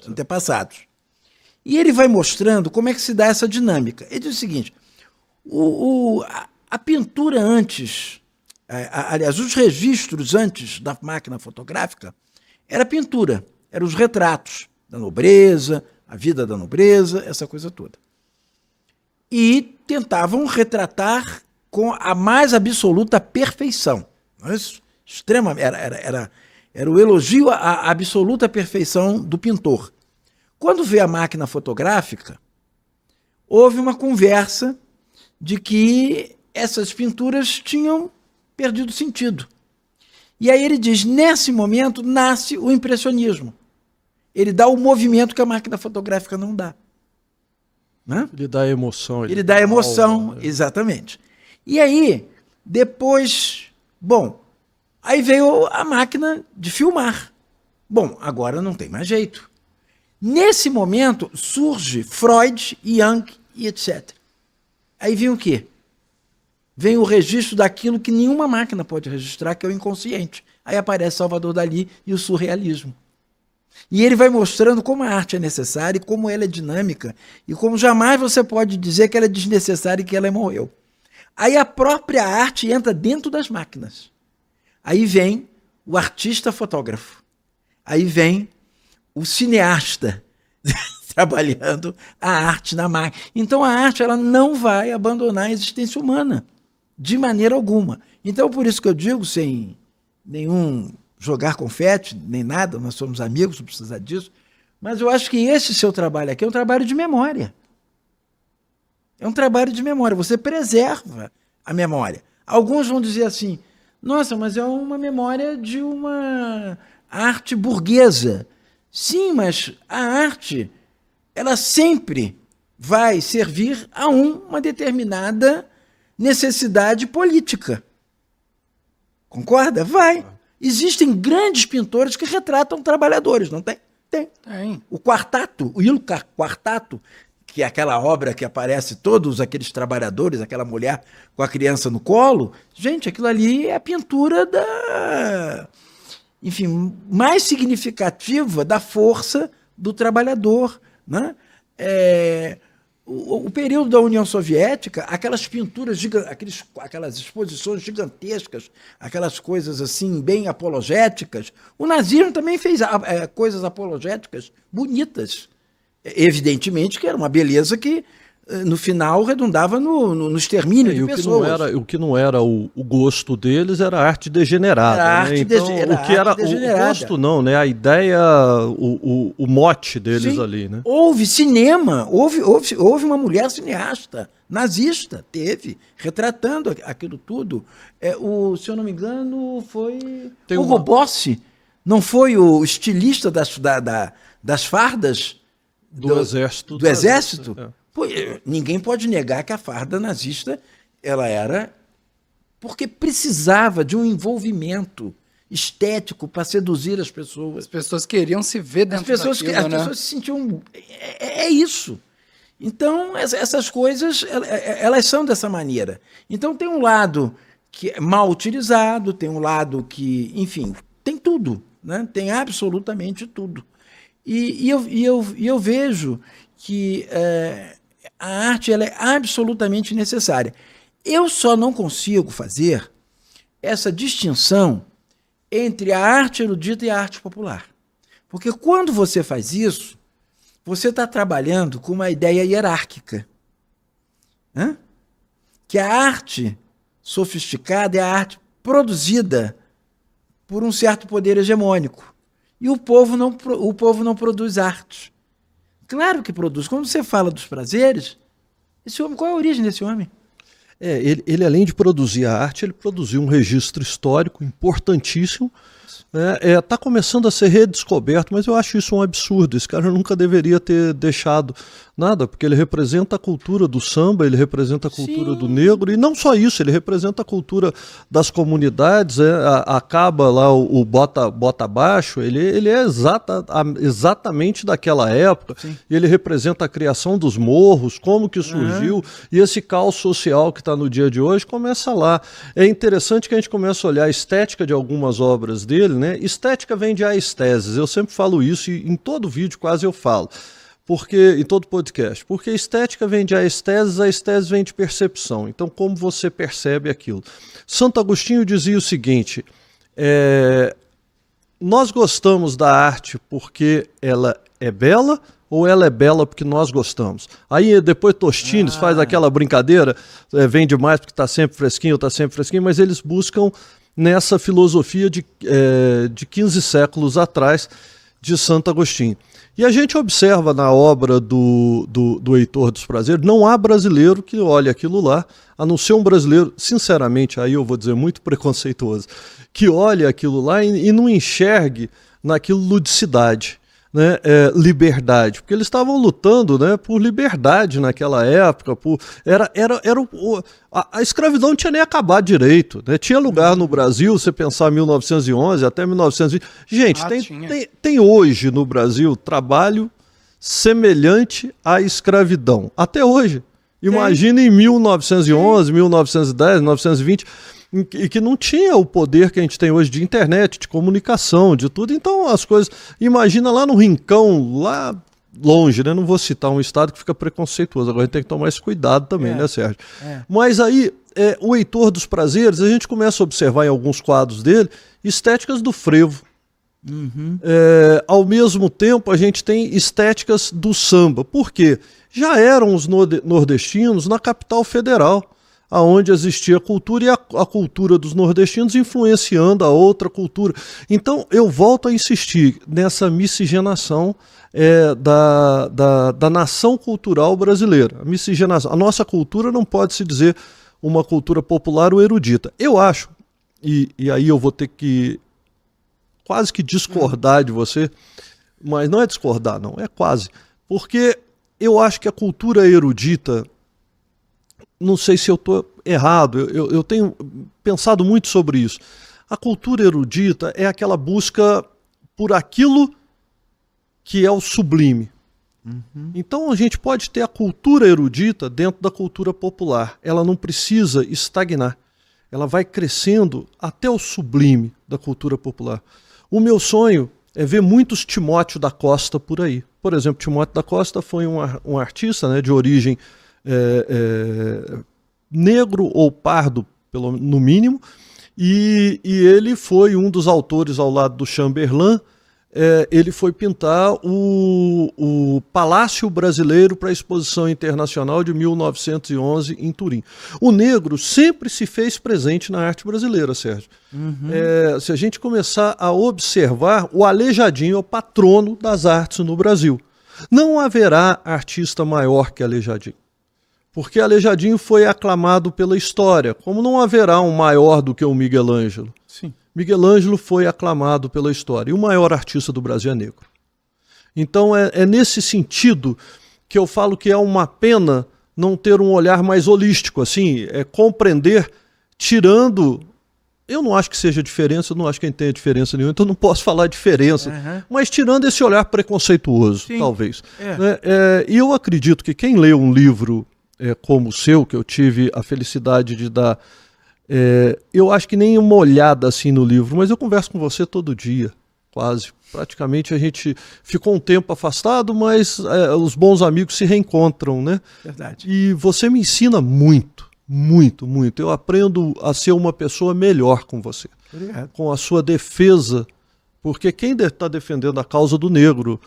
antepassados. E ele vai mostrando como é que se dá essa dinâmica. Ele diz o seguinte: a pintura antes, aliás, os registros antes da máquina fotográfica, era pintura, eram os retratos da nobreza, a vida da nobreza, essa coisa toda. E tentavam retratar com a mais absoluta perfeição. Era o elogio à absoluta perfeição do pintor. Quando veio a máquina fotográfica, houve uma conversa de que essas pinturas tinham perdido sentido. E aí ele diz, nesse momento nasce o impressionismo. Ele dá o movimento que a máquina fotográfica não dá. Né? Ele dá emoção. Ele dá emoção, alma, né? Exatamente. E aí, depois, aí veio a máquina de filmar. Agora não tem mais jeito. Nesse momento surge Freud, Jung e etc. Aí vem o quê? Vem o registro daquilo que nenhuma máquina pode registrar, que é o inconsciente. Aí aparece Salvador Dalí e o surrealismo. E ele vai mostrando como a arte é necessária e como ela é dinâmica e como jamais você pode dizer que ela é desnecessária e que ela morreu. Aí a própria arte entra dentro das máquinas. Aí vem o artista fotógrafo. Aí vem o cineasta trabalhando a arte na máquina. Então a arte ela não vai abandonar a existência humana de maneira alguma. Então por isso que eu digo, sem nenhum jogar confete, nem nada, nós somos amigos, não precisa disso, mas eu acho que esse seu trabalho aqui é um trabalho de memória. É um trabalho de memória, você preserva a memória. Alguns vão dizer assim, nossa, mas é uma memória de uma arte burguesa. Sim, mas a arte, ela sempre vai servir a uma determinada necessidade política. Concorda? Vai. Existem grandes pintores que retratam trabalhadores, não tem? Tem. O Quartato, o Ilcar Quartato, que é aquela obra que aparece todos aqueles trabalhadores, aquela mulher com a criança no colo, gente, aquilo ali é a pintura mais significativa da força do trabalhador, né? O período da União Soviética, aquelas pinturas, aquelas exposições gigantescas, aquelas coisas assim bem apologéticas, o nazismo também fez coisas apologéticas bonitas. Evidentemente que era uma beleza que no final redundava no extermínio de pessoas. O que não era o gosto deles era a arte degenerada. Era arte degenerada. O que era o gosto não, né? A ideia, o mote deles. Sim, ali, né? Houve cinema, houve uma mulher cineasta nazista, retratando aquilo tudo. Se eu não me engano, foi Hugo Boss, não foi o estilista das fardas do exército. Do exército? Pô, ninguém pode negar que a farda nazista ela era porque precisava de um envolvimento estético para seduzir as pessoas. As pessoas queriam se ver dentro daquilo, né? As pessoas se sentiam... É isso. Então, essas coisas, elas são dessa maneira. Então, tem um lado que é mal utilizado, tem um lado que, enfim, tem tudo, né? Tem absolutamente tudo. E eu vejo que a arte ela é absolutamente necessária. Eu só não consigo fazer essa distinção entre a arte erudita e a arte popular. Porque quando você faz isso, você está trabalhando com uma ideia hierárquica. Né? Que a arte sofisticada é a arte produzida por um certo poder hegemônico. E o povo não produz arte. Claro que produz. Quando você fala dos prazeres, esse homem, qual é a origem desse homem? Ele além de produzir a arte, ele produziu um registro histórico importantíssimo. Está começando a ser redescoberto, mas eu acho isso um absurdo. Esse cara nunca deveria ter deixado nada, porque ele representa a cultura do samba, ele representa a cultura do negro, e não só isso, ele representa a cultura das comunidades, acaba lá o bota abaixo, ele é exatamente daquela época, e ele representa a criação dos morros, como que surgiu, e esse caos social que está no dia de hoje começa lá. É interessante que a gente comece a olhar a estética de algumas obras dele, né? Estética vem de aesthesis, eu sempre falo isso e em todo vídeo quase eu falo, porque em todo podcast, porque estética vem de aesthesis, a aesthesis vem de percepção, então como você percebe aquilo. Santo Agostinho dizia o seguinte, nós gostamos da arte porque ela é bela ou ela é bela porque nós gostamos? Aí depois Tostines faz aquela brincadeira, vende mais porque está sempre fresquinho, mas eles buscam nessa filosofia de 15 séculos atrás de Santo Agostinho. E a gente observa na obra do Heitor dos Prazeres, não há brasileiro que olhe aquilo lá, a não ser um brasileiro, sinceramente, aí eu vou dizer muito preconceituoso, que olhe aquilo lá e não enxergue naquilo ludicidade, né, liberdade, porque eles estavam lutando, né, por liberdade naquela época, a escravidão não tinha nem acabado direito, né, tinha lugar no Brasil, você pensar 1911 até 1920, gente, tem hoje no Brasil trabalho semelhante à escravidão, até hoje, imagina em 1911, 1910, 1920, e que não tinha o poder que a gente tem hoje de internet, de comunicação, de tudo. Então as coisas... Imagina lá no rincão, lá longe, né? Não vou citar um estado que fica preconceituoso. Agora a gente tem que tomar esse cuidado também, né, Sérgio? Mas aí, o Heitor dos Prazeres, a gente começa a observar em alguns quadros dele estéticas do frevo. Ao mesmo tempo, a gente tem estéticas do samba. Por quê? Já eram os nordestinos na capital federal, aonde existia cultura e a cultura dos nordestinos influenciando a outra cultura. Então eu volto a insistir nessa miscigenação da nação cultural brasileira. A miscigenação. A nossa cultura não pode se dizer uma cultura popular ou erudita. Eu acho, e aí eu vou ter que quase que discordar de você, mas não é discordar não, é quase, porque eu acho que a cultura erudita, não sei se eu estou errado, eu tenho pensado muito sobre isso. A cultura erudita é aquela busca por aquilo que é o sublime. Então a gente pode ter a cultura erudita dentro da cultura popular. Ela não precisa estagnar. Ela vai crescendo até o sublime da cultura popular. O meu sonho é ver muitos Timóteo da Costa por aí. Por exemplo, Timóteo da Costa foi um artista, né, de origem negro ou pardo, no mínimo, e ele foi um dos autores ao lado do Chamberlain. Ele foi pintar o Palácio Brasileiro para a Exposição Internacional de 1911 em Turim. O negro sempre se fez presente na arte brasileira, Sérgio. Se a gente começar a observar, o Aleijadinho é o patrono das artes no Brasil. Não haverá artista maior que Aleijadinho, porque Aleijadinho foi aclamado pela história, como não haverá um maior do que o Miguel Ângelo. Sim. Miguel Ângelo foi aclamado pela história, e o maior artista do Brasil é negro. Então é nesse sentido que eu falo que é uma pena não ter um olhar mais holístico, assim, compreender, tirando eu não acho que seja diferença, eu não acho que tenha diferença nenhuma, então não posso falar diferença. Mas tirando esse olhar preconceituoso, talvez. Né? E eu acredito que quem lê um livro como o seu, que eu tive a felicidade de dar, eu acho que nem uma olhada assim no livro, mas eu converso com você todo dia, quase. Praticamente a gente ficou um tempo afastado, mas os bons amigos se reencontram, né? Verdade. E você me ensina muito, muito, muito. Eu aprendo a ser uma pessoa melhor com você. Obrigado. Com a sua defesa, porque quem está defendendo a causa do negro,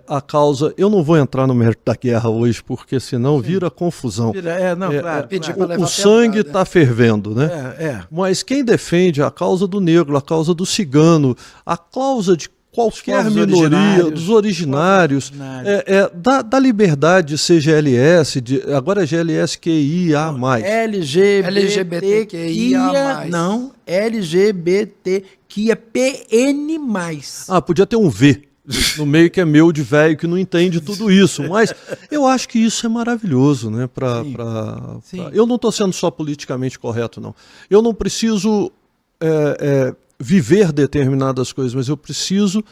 a causa... Eu não vou entrar no mérito da guerra hoje, porque senão vira confusão. Claro. O sangue está fervendo, né? Mas quem defende a causa do negro, a causa do cigano, a causa de qualquer minoria, dos originários, da liberdade de ser GLS, agora é GLSQIA+. LGBTQIA+. Não, LGBTQIAPN+. Podia ter um V no meio, que é meu de velho, que não entende tudo isso, mas eu acho que isso é maravilhoso, né? Eu não estou sendo só politicamente correto, não. Eu não preciso viver determinadas coisas, mas eu preciso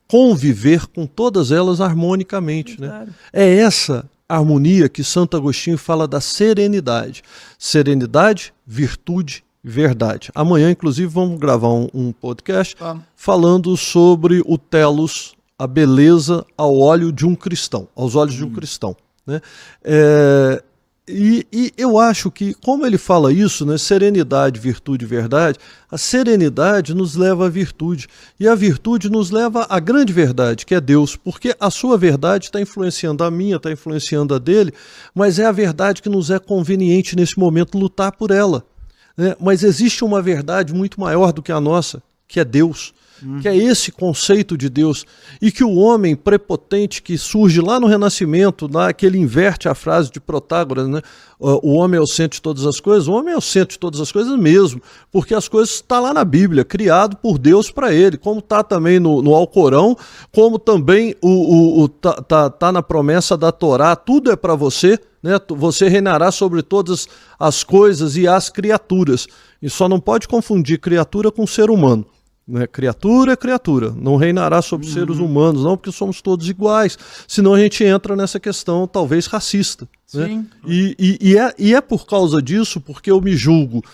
conviver com todas elas harmonicamente. Claro. Né? É essa harmonia que Santo Agostinho fala da serenidade. Serenidade, virtude, verdade. Amanhã, inclusive, vamos gravar um podcast falando sobre o telos, a beleza ao olho de um cristão, aos olhos de um cristão. Né? E eu acho que, como ele fala isso, né, serenidade, virtude e verdade, a serenidade nos leva à virtude, e a virtude nos leva à grande verdade, que é Deus, porque a sua verdade está influenciando a minha, está influenciando a dele, mas é a verdade que nos é conveniente nesse momento lutar por ela. Né? Mas existe uma verdade muito maior do que a nossa, que é Deus. Que é esse conceito de Deus, e que o homem prepotente que surge lá no Renascimento, que ele inverte a frase de Protágoras, né? O homem é o centro de todas as coisas. O homem é o centro de todas as coisas mesmo, porque as coisas estão lá na Bíblia, criado por Deus para ele, como está também no Alcorão, como também tá na promessa da Torá, tudo é para você, né? Você reinará sobre todas as coisas e as criaturas, e só não pode confundir criatura com ser humano. Né? Criatura é criatura, não reinará sobre seres humanos, não, porque somos todos iguais, senão a gente entra nessa questão talvez racista. Né? E é por causa disso, porque eu me julgo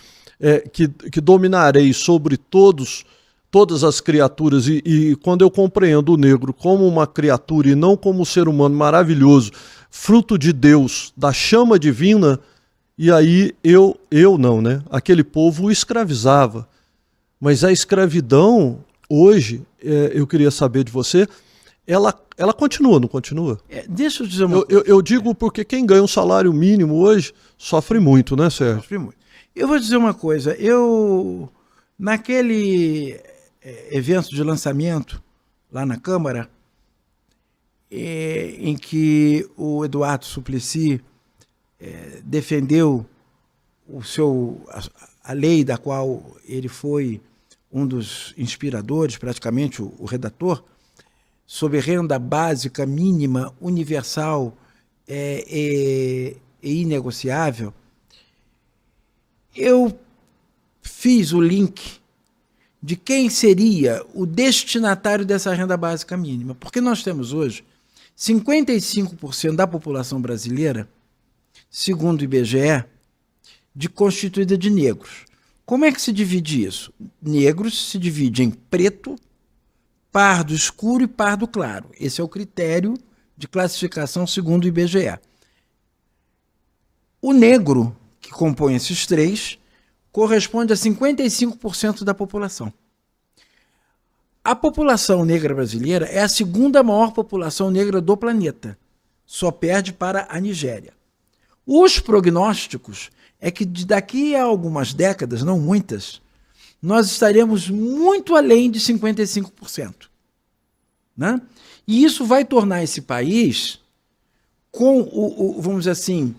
que dominarei sobre todas as criaturas, e quando eu compreendo o negro como uma criatura e não como um ser humano maravilhoso, fruto de Deus, da chama divina, e aí eu não, né? Aquele povo o escravizava. Mas a escravidão, hoje, eu queria saber de você, ela continua, não continua? Deixa eu dizer uma coisa. Eu digo porque quem ganha um salário mínimo hoje sofre muito, né, Sérgio? Sofre muito. Eu vou dizer uma coisa. Naquele evento de lançamento, lá na Câmara, em que o Eduardo Suplicy defendeu a lei da qual ele foi um dos inspiradores, praticamente o redator, sobre renda básica mínima, universal e inegociável, eu fiz o link de quem seria o destinatário dessa renda básica mínima. Porque nós temos hoje 55% da população brasileira, segundo o IBGE, constituída de negros. Como é que se divide isso? Negros se divide em preto, pardo escuro e pardo claro. Esse é o critério de classificação segundo o IBGE. O negro, que compõe esses três, corresponde a 55% da população. A população negra brasileira é a segunda maior população negra do planeta. Só perde para a Nigéria. Os prognósticos é que daqui a algumas décadas, não muitas, nós estaremos muito além de 55%. Né? E isso vai tornar esse país, vamos dizer assim,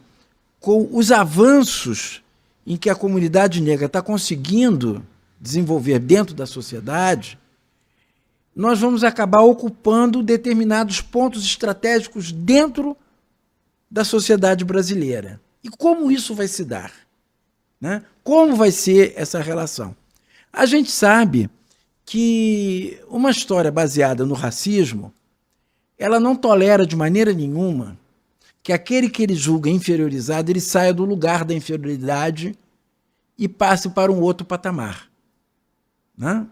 com os avanços em que a comunidade negra está conseguindo desenvolver dentro da sociedade, nós vamos acabar ocupando determinados pontos estratégicos dentro da sociedade brasileira. E como isso vai se dar? Né? Como vai ser essa relação? A gente sabe que uma história baseada no racismo, ela não tolera de maneira nenhuma que aquele que ele julga inferiorizado, ele saia do lugar da inferioridade e passe para um outro patamar. Né?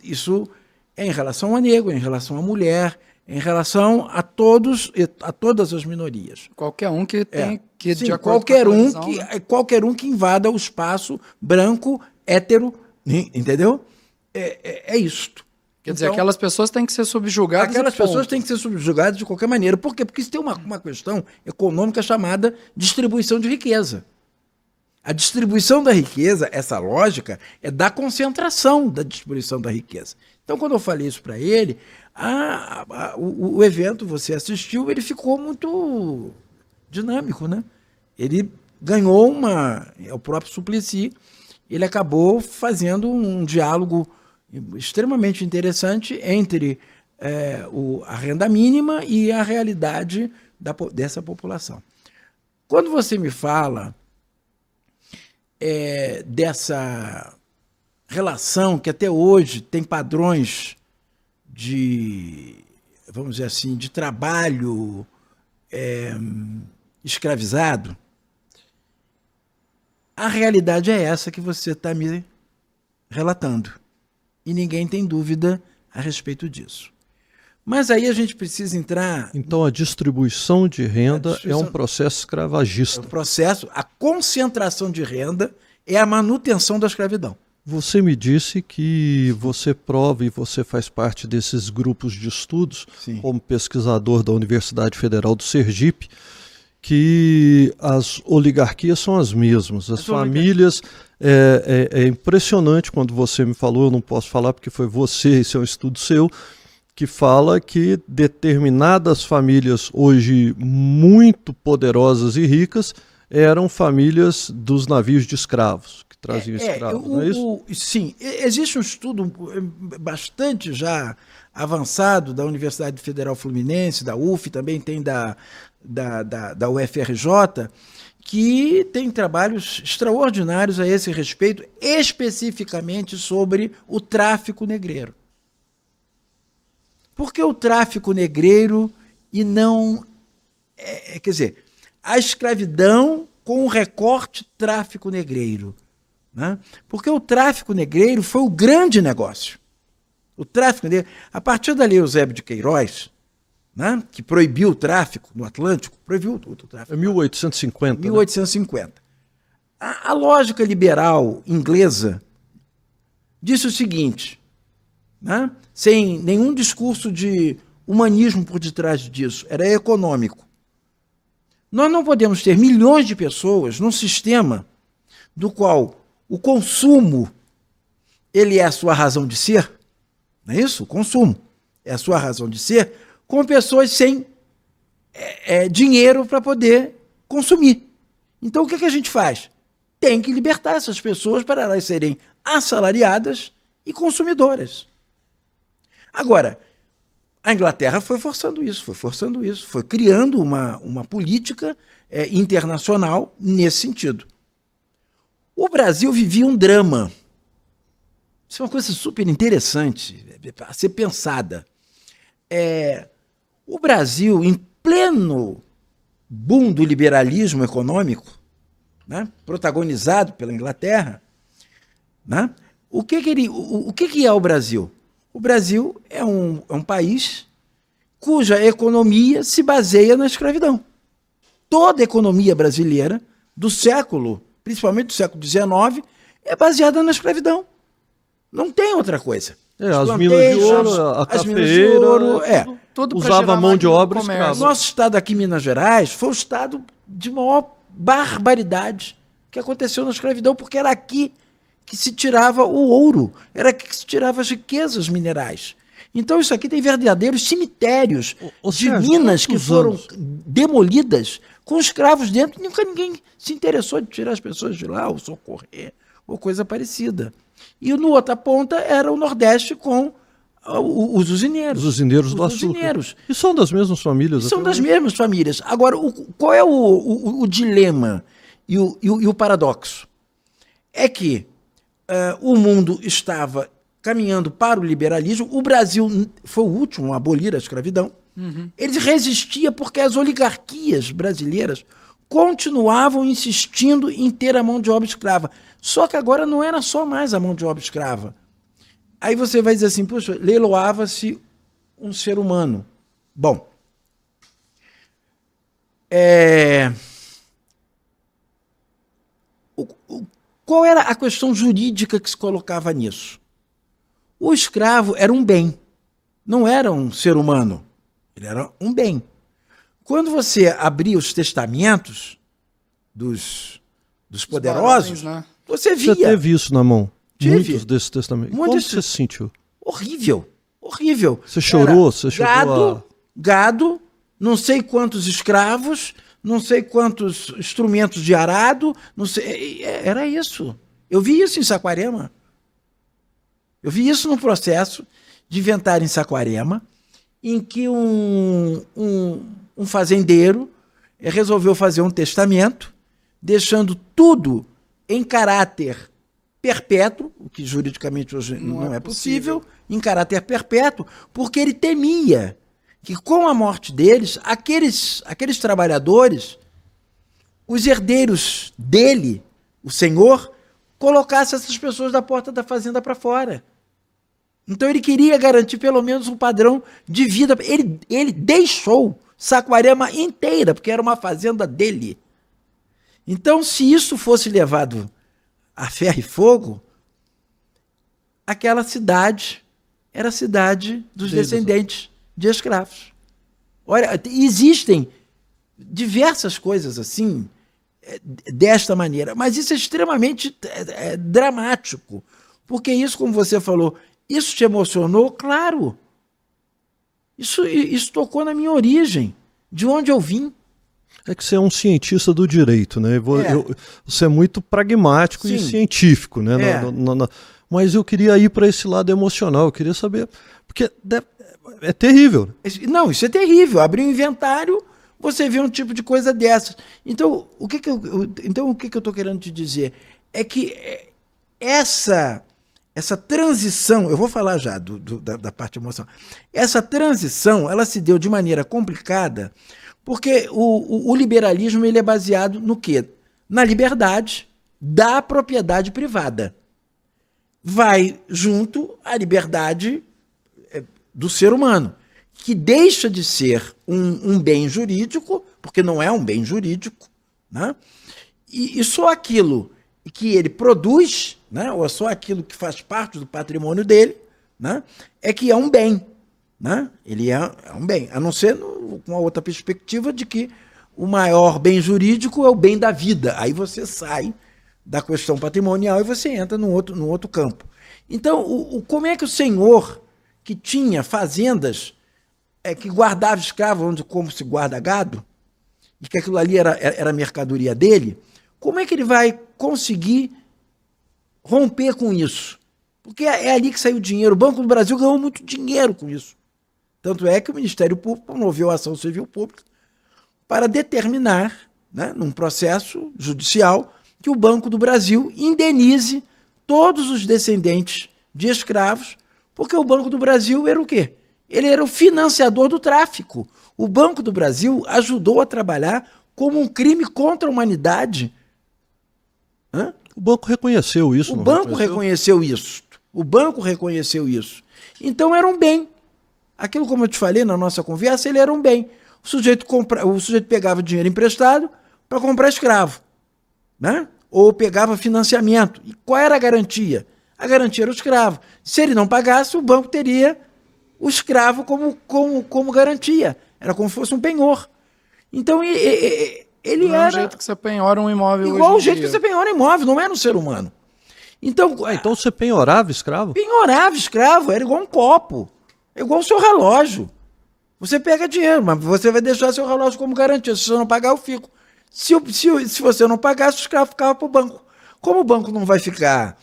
Isso é em relação a negro, é em relação à mulher, é em relação a todas as minorias. Qualquer um que tem que, sim, de acordo com a tua visão, qualquer um que invada o espaço branco, hétero, entendeu? É isto. Quer dizer, aquelas pessoas têm que ser subjugadas. Aquelas pessoas têm que ser subjugadas de qualquer maneira. Por quê? Porque isso tem uma questão econômica chamada distribuição de riqueza. A distribuição da riqueza, essa lógica, é da concentração da distribuição da riqueza. Então, quando eu falei isso para ele, o evento, você assistiu, ele ficou muito dinâmico, né? Ele ganhou o próprio Suplicy, ele acabou fazendo um diálogo extremamente interessante entre a renda mínima e a realidade dessa população. Quando você me fala dessa relação que até hoje tem padrões de, vamos dizer assim, de trabalho escravizado, a realidade é essa que você está me relatando. E ninguém tem dúvida a respeito disso. Mas aí a gente precisa entrar... Então a distribuição de renda é um processo escravagista. É um processo, a concentração de renda é a manutenção da escravidão. Você me disse que você prova e você faz parte desses grupos de estudos, Sim, como pesquisador da Universidade Federal do Sergipe, que as oligarquias são as mesmas, as famílias... É impressionante quando você me falou, eu não posso falar porque foi você, esse é um estudo seu, que fala que determinadas famílias hoje muito poderosas e ricas eram famílias dos navios de escravos, que traziam escravos, não é isso? Sim, existe um estudo bastante já avançado da Universidade Federal Fluminense, da UF, também tem da UFRJ, que tem trabalhos extraordinários a esse respeito, especificamente sobre o tráfico negreiro. Por que o tráfico negreiro e não... quer dizer, a escravidão com o recorte tráfico negreiro. Né? Porque o tráfico negreiro foi o grande negócio. O tráfico negreiro, a partir da Lei Eusébio de Queiroz, né, que proibiu o tráfico no Atlântico, proibiu o tráfico. É 1850. 1850. Né? A lógica liberal inglesa disse o seguinte, né, sem nenhum discurso de humanismo por detrás disso, era econômico. Nós não podemos ter milhões de pessoas num sistema do qual o consumo ele é a sua razão de ser, não é isso? O consumo é a sua razão de ser, com pessoas sem dinheiro para poder consumir. Então, o que a gente faz? Tem que libertar essas pessoas para elas serem assalariadas e consumidoras. Agora, a Inglaterra foi forçando isso, foi criando uma política internacional nesse sentido. O Brasil vivia um drama. Isso é uma coisa super interessante a ser pensada. O Brasil, em pleno boom do liberalismo econômico, né, protagonizado pela Inglaterra, né, o que é o Brasil? O Brasil é um país cuja economia se baseia na escravidão. Toda a economia brasileira do século, principalmente do século XIX, é baseada na escravidão. Não tem outra coisa. As minas de ouro, a cafeeira, tudo usava mão de obra escrava. Nosso estado aqui, Minas Gerais, foi o estado de maior barbaridade que aconteceu na escravidão, porque era aqui que se tirava o ouro, era aqui que se tirava as riquezas minerais. Então isso aqui tem verdadeiros cemitérios de minas que foram demolidas com escravos dentro, nunca ninguém se interessou de tirar as pessoas de lá, ou socorrer, ou coisa parecida. E no outra ponta era o Nordeste com os usineiros. Os usineiros do açúcar. E são das mesmas famílias. São das mesmas famílias. Agora, qual é o dilema e o paradoxo? É que o mundo estava caminhando para o liberalismo. O Brasil foi o último a abolir a escravidão. Ele resistia porque as oligarquias brasileiras continuavam insistindo em ter a mão de obra escrava. Só que agora não era só mais a mão de obra escrava. Aí você vai dizer assim, poxa, leiloava-se um ser humano. Bom, qual era a questão jurídica que se colocava nisso? O escravo era um bem, não era um ser humano, ele era um bem. Quando você abria os testamentos dos poderosos, barões, né? você via. Você teve isso na mão? Tive. Muitos desses testamentos. Muitos Como desses- você se sentiu? Horrível, horrível. Você chorou? Era Você chegou gado, não sei quantos escravos, não sei quantos instrumentos de arado, não sei, era isso. Eu vi isso em Saquarema. Eu vi isso no processo de inventário em Saquarema, em que um fazendeiro resolveu fazer um testamento, deixando tudo em caráter perpétuo, o que juridicamente hoje não é possível, em caráter perpétuo, porque ele temia que com a morte deles, aqueles trabalhadores, os herdeiros dele, o senhor, colocassem essas pessoas da porta da fazenda para fora. Então ele queria garantir pelo menos um padrão de vida. Ele deixou Saquarema inteira, porque era uma fazenda dele. Então, se isso fosse levado a ferro e fogo, aquela cidade era a cidade dos descendentes de escravos. Olha, existem diversas coisas assim, desta maneira, mas isso é extremamente dramático, porque isso, como você falou, isso te emocionou? Claro. Isso tocou na minha origem, de onde eu vim. É que você é um cientista do direito, né? Você é muito pragmático Sim. e científico, né? É. Mas eu queria ir para esse lado emocional, eu queria saber, porque é terrível. Não, isso é terrível. Abrir um inventário, você vê um tipo de coisa dessas. Então, o que eu estou querendo te dizer? É que essa transição, eu vou falar já da parte emocional, essa transição, ela se deu de maneira complicada, porque o liberalismo ele é baseado no quê? Na liberdade da propriedade privada. Vai junto à liberdade do ser humano, que deixa de ser um bem jurídico, porque não é um bem jurídico, né? E só aquilo que ele produz, né? Ou só aquilo que faz parte do patrimônio dele, né? É que é um bem. Né? Ele é um bem, a não ser com a outra perspectiva de que o maior bem jurídico é o bem da vida. Aí você sai da questão patrimonial e você entra num outro campo. Então, como é que o senhor que tinha fazendas, que guardava escravos como se guarda gado, e que aquilo ali era a mercadoria dele, como é que ele vai conseguir romper com isso? Porque é ali que saiu o dinheiro. O Banco do Brasil ganhou muito dinheiro com isso. Tanto é que o Ministério Público promoveu a ação civil pública para determinar, né, num processo judicial, que o Banco do Brasil indenize todos os descendentes de escravos, porque o Banco do Brasil era o quê? Ele era o financiador do tráfico. O Banco do Brasil ajudou a trabalhar como um crime contra a humanidade. Hã? O banco reconheceu isso. O banco reconheceu isso. O banco reconheceu isso. Então era um bem. Aquilo, como eu te falei na nossa conversa, ele era um bem. O sujeito pegava dinheiro emprestado para comprar escravo, né? Ou pegava financiamento. E qual era a garantia? A garantia era o escravo. Se ele não pagasse, o banco teria o escravo como garantia. Era como se fosse um penhor. Então, ele não era... é o jeito que você penhora um imóvel igual o hoje em jeito dia. que você penhora imóvel, não era um ser humano. Então você penhorava escravo? penhorava escravo, era igual um copo. É igual o seu relógio. Você pega dinheiro, mas você vai deixar seu relógio como garantia. Se você não pagar, eu fico. Se você não pagar, o escravo ficava para o banco. Como o banco não vai ficar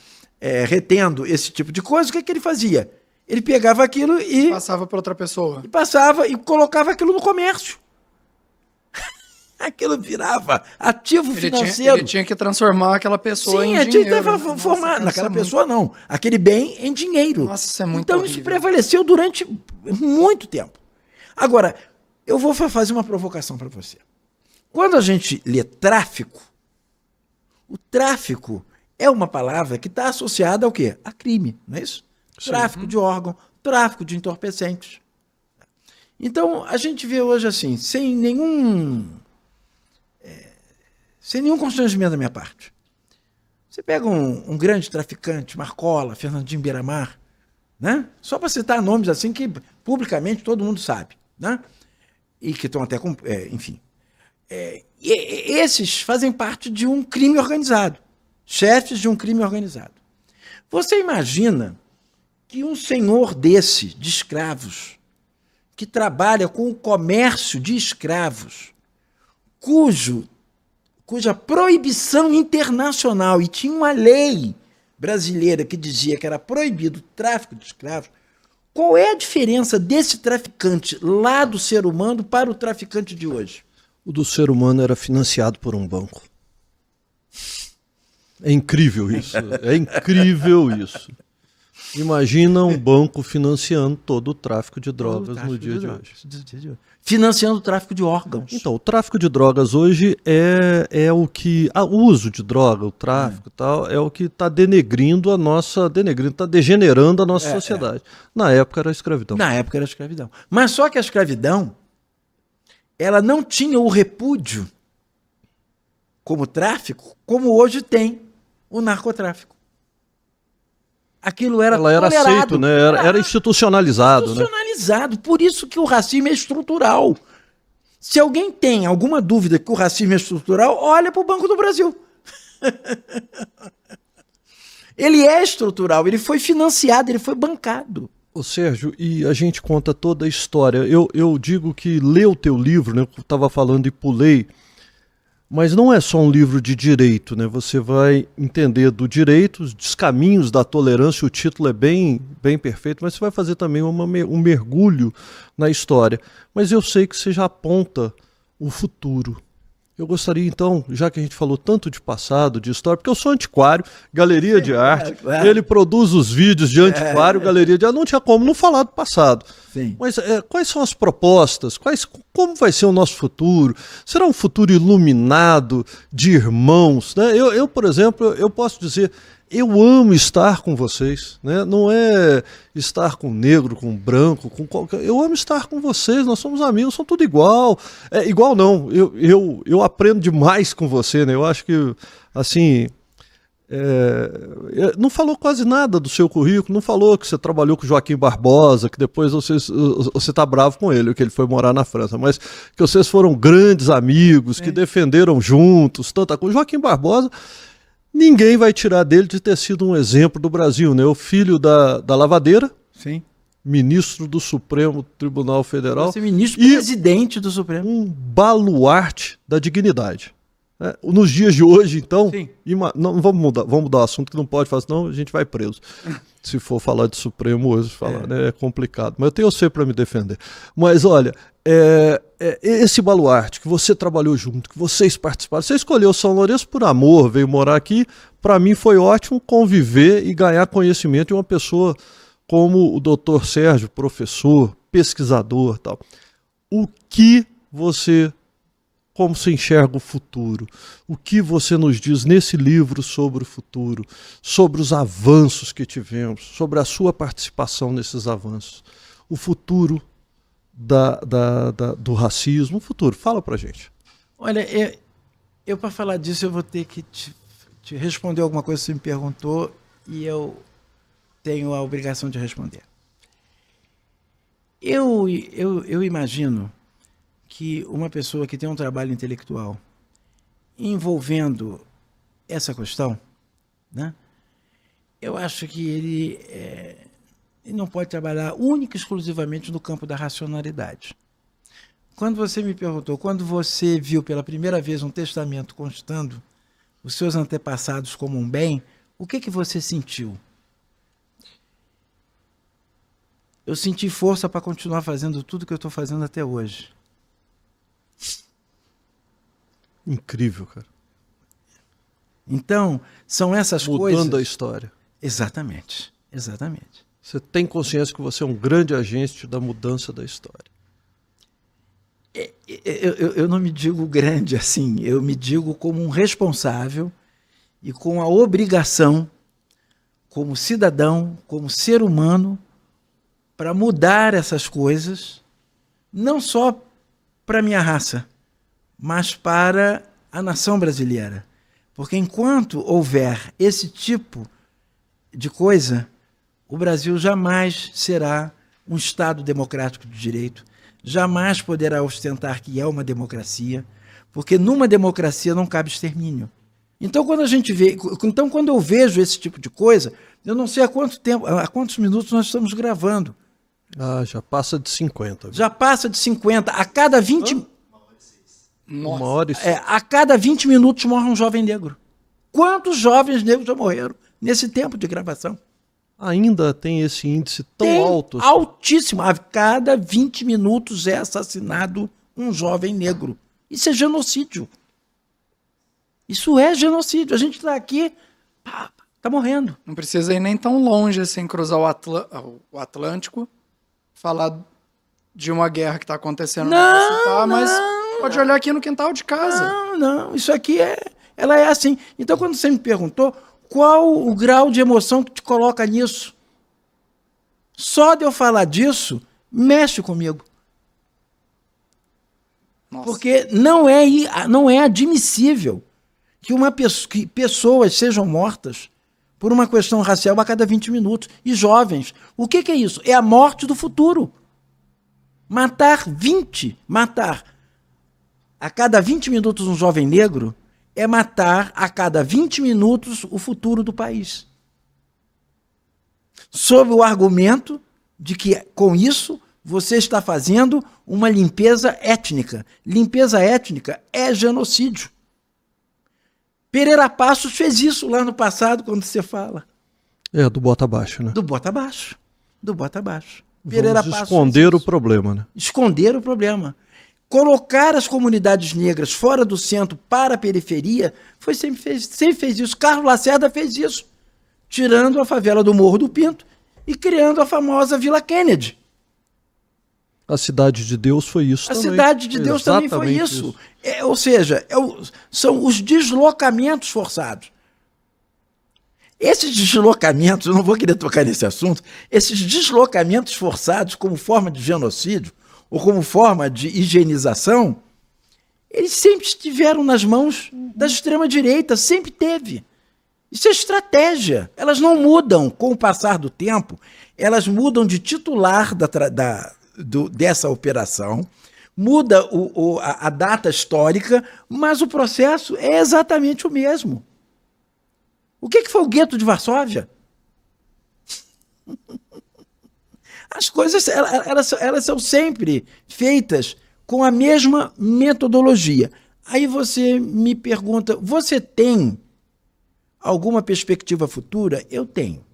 retendo esse tipo de coisa, o que ele fazia? Ele pegava aquilo e Passava para outra pessoa. passava e colocava aquilo no comércio. Aquilo virava ativo Ele financeiro. tinha que transformar aquela pessoa Sim, em a gente dinheiro. estava Nossa, formando, cara, naquela isso é pessoa não, aquele bem em dinheiro. Nossa, isso é muito Então horrível. isso prevaleceu durante muito tempo. Agora, eu vou fazer uma provocação para você. Quando a gente lê tráfico, o tráfico é uma palavra que está associada ao quê? A crime, não é isso? Sim. Tráfico de órgão, tráfico de entorpecentes. Então, a gente vê hoje assim, sem nenhum constrangimento da minha parte. Você pega um grande traficante, Marcola, Fernandinho Beiramar, né? Só para citar nomes assim que publicamente todo mundo sabe, né? E que estão até com... enfim. Esses fazem parte de um crime organizado. Chefes de um crime organizado. Você imagina que um senhor desse, de escravos, que trabalha com o comércio de escravos, cuja proibição internacional, e tinha uma lei brasileira que dizia que era proibido o tráfico de escravos, qual é a diferença desse traficante lá do ser humano para o traficante de hoje? O do ser humano era financiado por um banco. É incrível isso. É incrível isso. Imagina um banco financiando todo o tráfico de drogas no dia de hoje. Financiando o tráfico de órgãos. Então, o tráfico de drogas hoje é o que... o uso de droga, o tráfico e tal, é o que está denegrindo a nossa... está degenerando a nossa sociedade. Na época era a escravidão. Na época era a escravidão. Mas só que a escravidão, ela não tinha o repúdio como tráfico, como hoje tem o narcotráfico. Aquilo era Ela era tolerado. aceito, né? Era institucionalizado. Institucionalizado. Né? Por isso que o racismo é estrutural. Se alguém tem alguma dúvida que o racismo é estrutural, olha para o Banco do Brasil. Ele é estrutural, ele foi financiado, ele foi bancado. Ô Sérgio, e a gente conta toda a história. Eu digo que ler o teu livro, né? Eu estava falando e pulei, mas não é só um livro de direito, né? Você vai entender do direito, os descaminhos da tolerância, o título é bem perfeito, mas você vai fazer também um mergulho na história. Mas eu sei que você já aponta o futuro. Eu gostaria então, já que a gente falou tanto de passado, de história, porque eu sou antiquário, galeria de arte, ele produz os vídeos de antiquário, galeria de arte, não tinha como não falar do passado. Sim. Mas quais são as propostas? Como vai ser o nosso futuro? Será um futuro iluminado de irmãos? Né? Eu, por exemplo, eu posso dizer, eu amo estar com vocês, né? Não é estar com negro, com branco, com qualquer... Eu amo estar com vocês, nós somos amigos, somos tudo igual. Igual não, eu aprendo demais com você, né? Eu acho que, assim... não falou quase nada do seu currículo, não falou que você trabalhou com o Joaquim Barbosa, que depois você está bravo com ele, que ele foi morar na França, mas que vocês foram grandes amigos, que defenderam juntos, tanta coisa. Joaquim Barbosa, ninguém vai tirar dele de ter sido um exemplo do Brasil, né? O filho da lavadeira, Sim. ministro do Supremo Tribunal Federal, Você é ministro-presidente do Supremo. um baluarte da dignidade. Nos dias de hoje, então, não, vamos mudar o assunto, que não pode fazer, senão a gente vai preso. Se for falar de Supremo hoje, né, é complicado. Mas eu tenho você para me defender. Mas olha, esse baluarte que você trabalhou junto, que vocês participaram, você escolheu São Lourenço por amor, veio morar aqui. Para mim foi ótimo conviver e ganhar conhecimento de uma pessoa como o Dr. Sérgio, professor, pesquisador, tal. O que você... Como você enxerga o futuro? O que você nos diz nesse livro sobre o futuro? Sobre os avanços que tivemos? Sobre a sua participação nesses avanços? O futuro do racismo? O futuro? Fala pra gente. Olha, eu para falar disso eu vou ter que te responder alguma coisa que você me perguntou e eu tenho a obrigação de responder. Eu imagino que uma pessoa que tem um trabalho intelectual envolvendo essa questão, né, eu acho que ele não pode trabalhar única e exclusivamente no campo da racionalidade. Quando você me perguntou, quando você viu pela primeira vez um testamento constando os seus antepassados como um bem, o que você sentiu? Eu senti força para continuar fazendo tudo que eu estou fazendo até hoje. Incrível, cara. Então, são essas coisas... Mudando a história. Exatamente, exatamente. Você tem consciência que você é um grande agente da mudança da história. Eu não me digo grande assim, eu me digo como um responsável e com a obrigação, como cidadão, como ser humano, para mudar essas coisas, não só para a minha raça, mas para a nação brasileira. Porque enquanto houver esse tipo de coisa, o Brasil jamais será um Estado democrático de direito, jamais poderá ostentar que é uma democracia, porque numa democracia não cabe extermínio. Então, quando eu vejo esse tipo de coisa, eu não sei há quanto tempo, há quantos minutos nós estamos gravando. Já passa de 50. Já passa de 50. A cada 20... Uma hora e... a cada 20 minutos morre um jovem negro. Quantos jovens negros já morreram nesse tempo de gravação? Ainda tem esse índice tão alto? Assim. Altíssimo. A cada 20 minutos é assassinado um jovem negro. Isso é genocídio. Isso é genocídio. A gente está aqui, está morrendo. Não precisa ir nem tão longe assim, cruzar o Atlântico, falar de uma guerra que está acontecendo mas pode olhar aqui no quintal de casa. Não. Isso aqui ela é assim. Então, quando você me perguntou qual o grau de emoção que te coloca nisso, só de eu falar disso, mexe comigo. Nossa. Porque não é admissível que pessoas sejam mortas por uma questão racial a cada 20 minutos. E jovens. O que é isso? É a morte do futuro. Matar a cada 20 minutos um jovem negro é matar a cada 20 minutos o futuro do país. Sob o argumento de que, com isso, você está fazendo uma limpeza étnica. Limpeza étnica é genocídio. Pereira Passos fez isso lá no passado, quando você fala. Do bota abaixo, né? Do bota abaixo. Vamos esconder o problema, né? Esconder o problema. Colocar as comunidades negras fora do centro para a periferia, sempre fez isso. Carlos Lacerda fez isso, tirando a favela do Morro do Pinto e criando a famosa Vila Kennedy. A Cidade de Deus foi isso também. A Cidade de Deus também foi isso. Ou seja, são os deslocamentos forçados. Esses deslocamentos, eu não vou querer tocar nesse assunto, esses deslocamentos forçados como forma de genocídio, ou como forma de higienização, eles sempre estiveram nas mãos da extrema-direita, sempre teve. Isso é estratégia. Elas não mudam com o passar do tempo, elas mudam de titular dessa operação, muda a data histórica, mas o processo é exatamente o mesmo. O que foi o gueto de Varsóvia? As coisas elas são sempre feitas com a mesma metodologia. Aí você me pergunta, você tem alguma perspectiva futura? Eu tenho.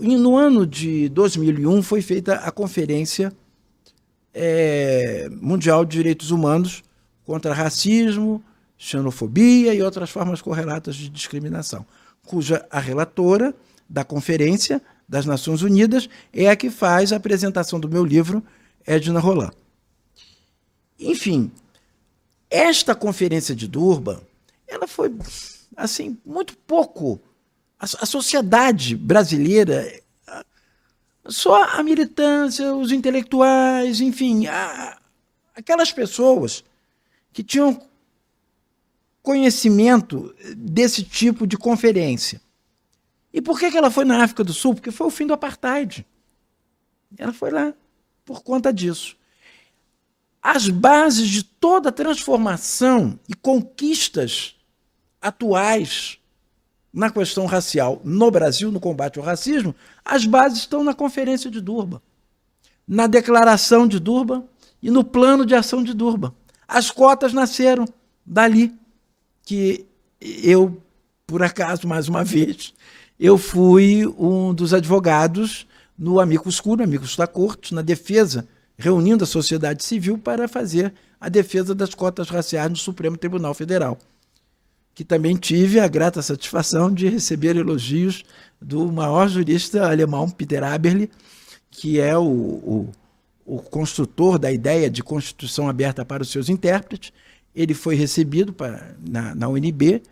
No ano de 2001 foi feita a Conferência Mundial de Direitos Humanos contra racismo, xenofobia e outras formas correlatas de discriminação, cuja a relatora da Conferência das Nações Unidas é a que faz a apresentação do meu livro, Edna Roland. Enfim, esta Conferência de Durban, ela foi, assim, muito pouco. A sociedade brasileira, só a militância, os intelectuais, enfim, aquelas pessoas que tinham conhecimento desse tipo de conferência. E por que ela foi na África do Sul? Porque foi o fim do apartheid. Ela foi lá por conta disso. As bases de toda a transformação e conquistas atuais na questão racial no Brasil, no combate ao racismo, as bases estão na Conferência de Durban, na Declaração de Durban e no Plano de Ação de Durban. As cotas nasceram dali, que eu, por acaso, mais uma vez, eu fui um dos advogados no amicus curiae, amicus da corte, na defesa reunindo a sociedade civil para fazer a defesa das cotas raciais no Supremo Tribunal Federal, que também tive a grata satisfação de receber elogios do maior jurista alemão, Peter Aberle, que é o construtor da ideia de Constituição aberta para os seus intérpretes. Ele foi recebido na UNB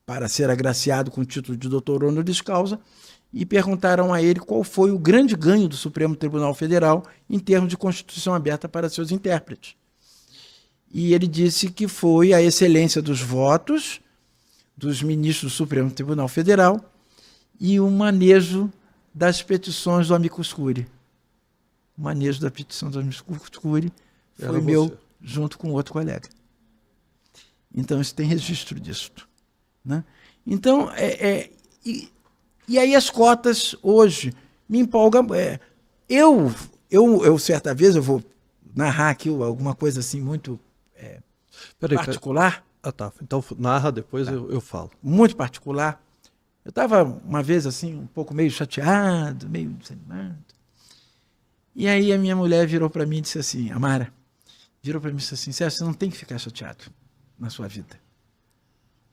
para ser agraciado com o título de doutor honoris causa, e perguntaram a ele qual foi o grande ganho do Supremo Tribunal Federal em termos de Constituição aberta para seus intérpretes. E ele disse que foi a excelência dos votos dos ministros do Supremo Tribunal Federal e o manejo das petições do amicus curiae. O manejo da petição do amicus curiae foi meu, junto com outro colega. Então, isso tem registro disso, né? Então, e aí as cotas hoje me empolgam. Eu certa vez, eu vou narrar aqui alguma coisa assim muito particular. Ah, tá. Então narra, depois eu falo. Muito particular. Eu estava uma vez assim, um pouco meio chateado, meio desanimado. E aí a minha mulher virou para mim e disse assim, Amara, virou para mim e disse assim, Sérgio, você não tem que ficar chateado na sua vida.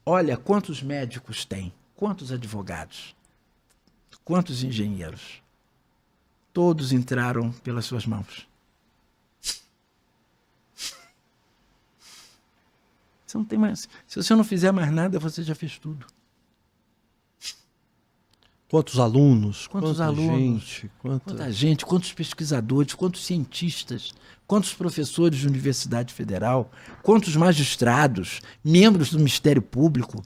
Olha quantos médicos tem, quantos advogados, quantos engenheiros. Todos entraram pelas suas mãos. Você não tem mais. Se você não fizer mais nada, você já fez tudo. Quantos alunos? Quantos alunos? Quanta gente, quantos pesquisadores, quantos cientistas, quantos professores de Universidade Federal, quantos magistrados, membros do Ministério Público.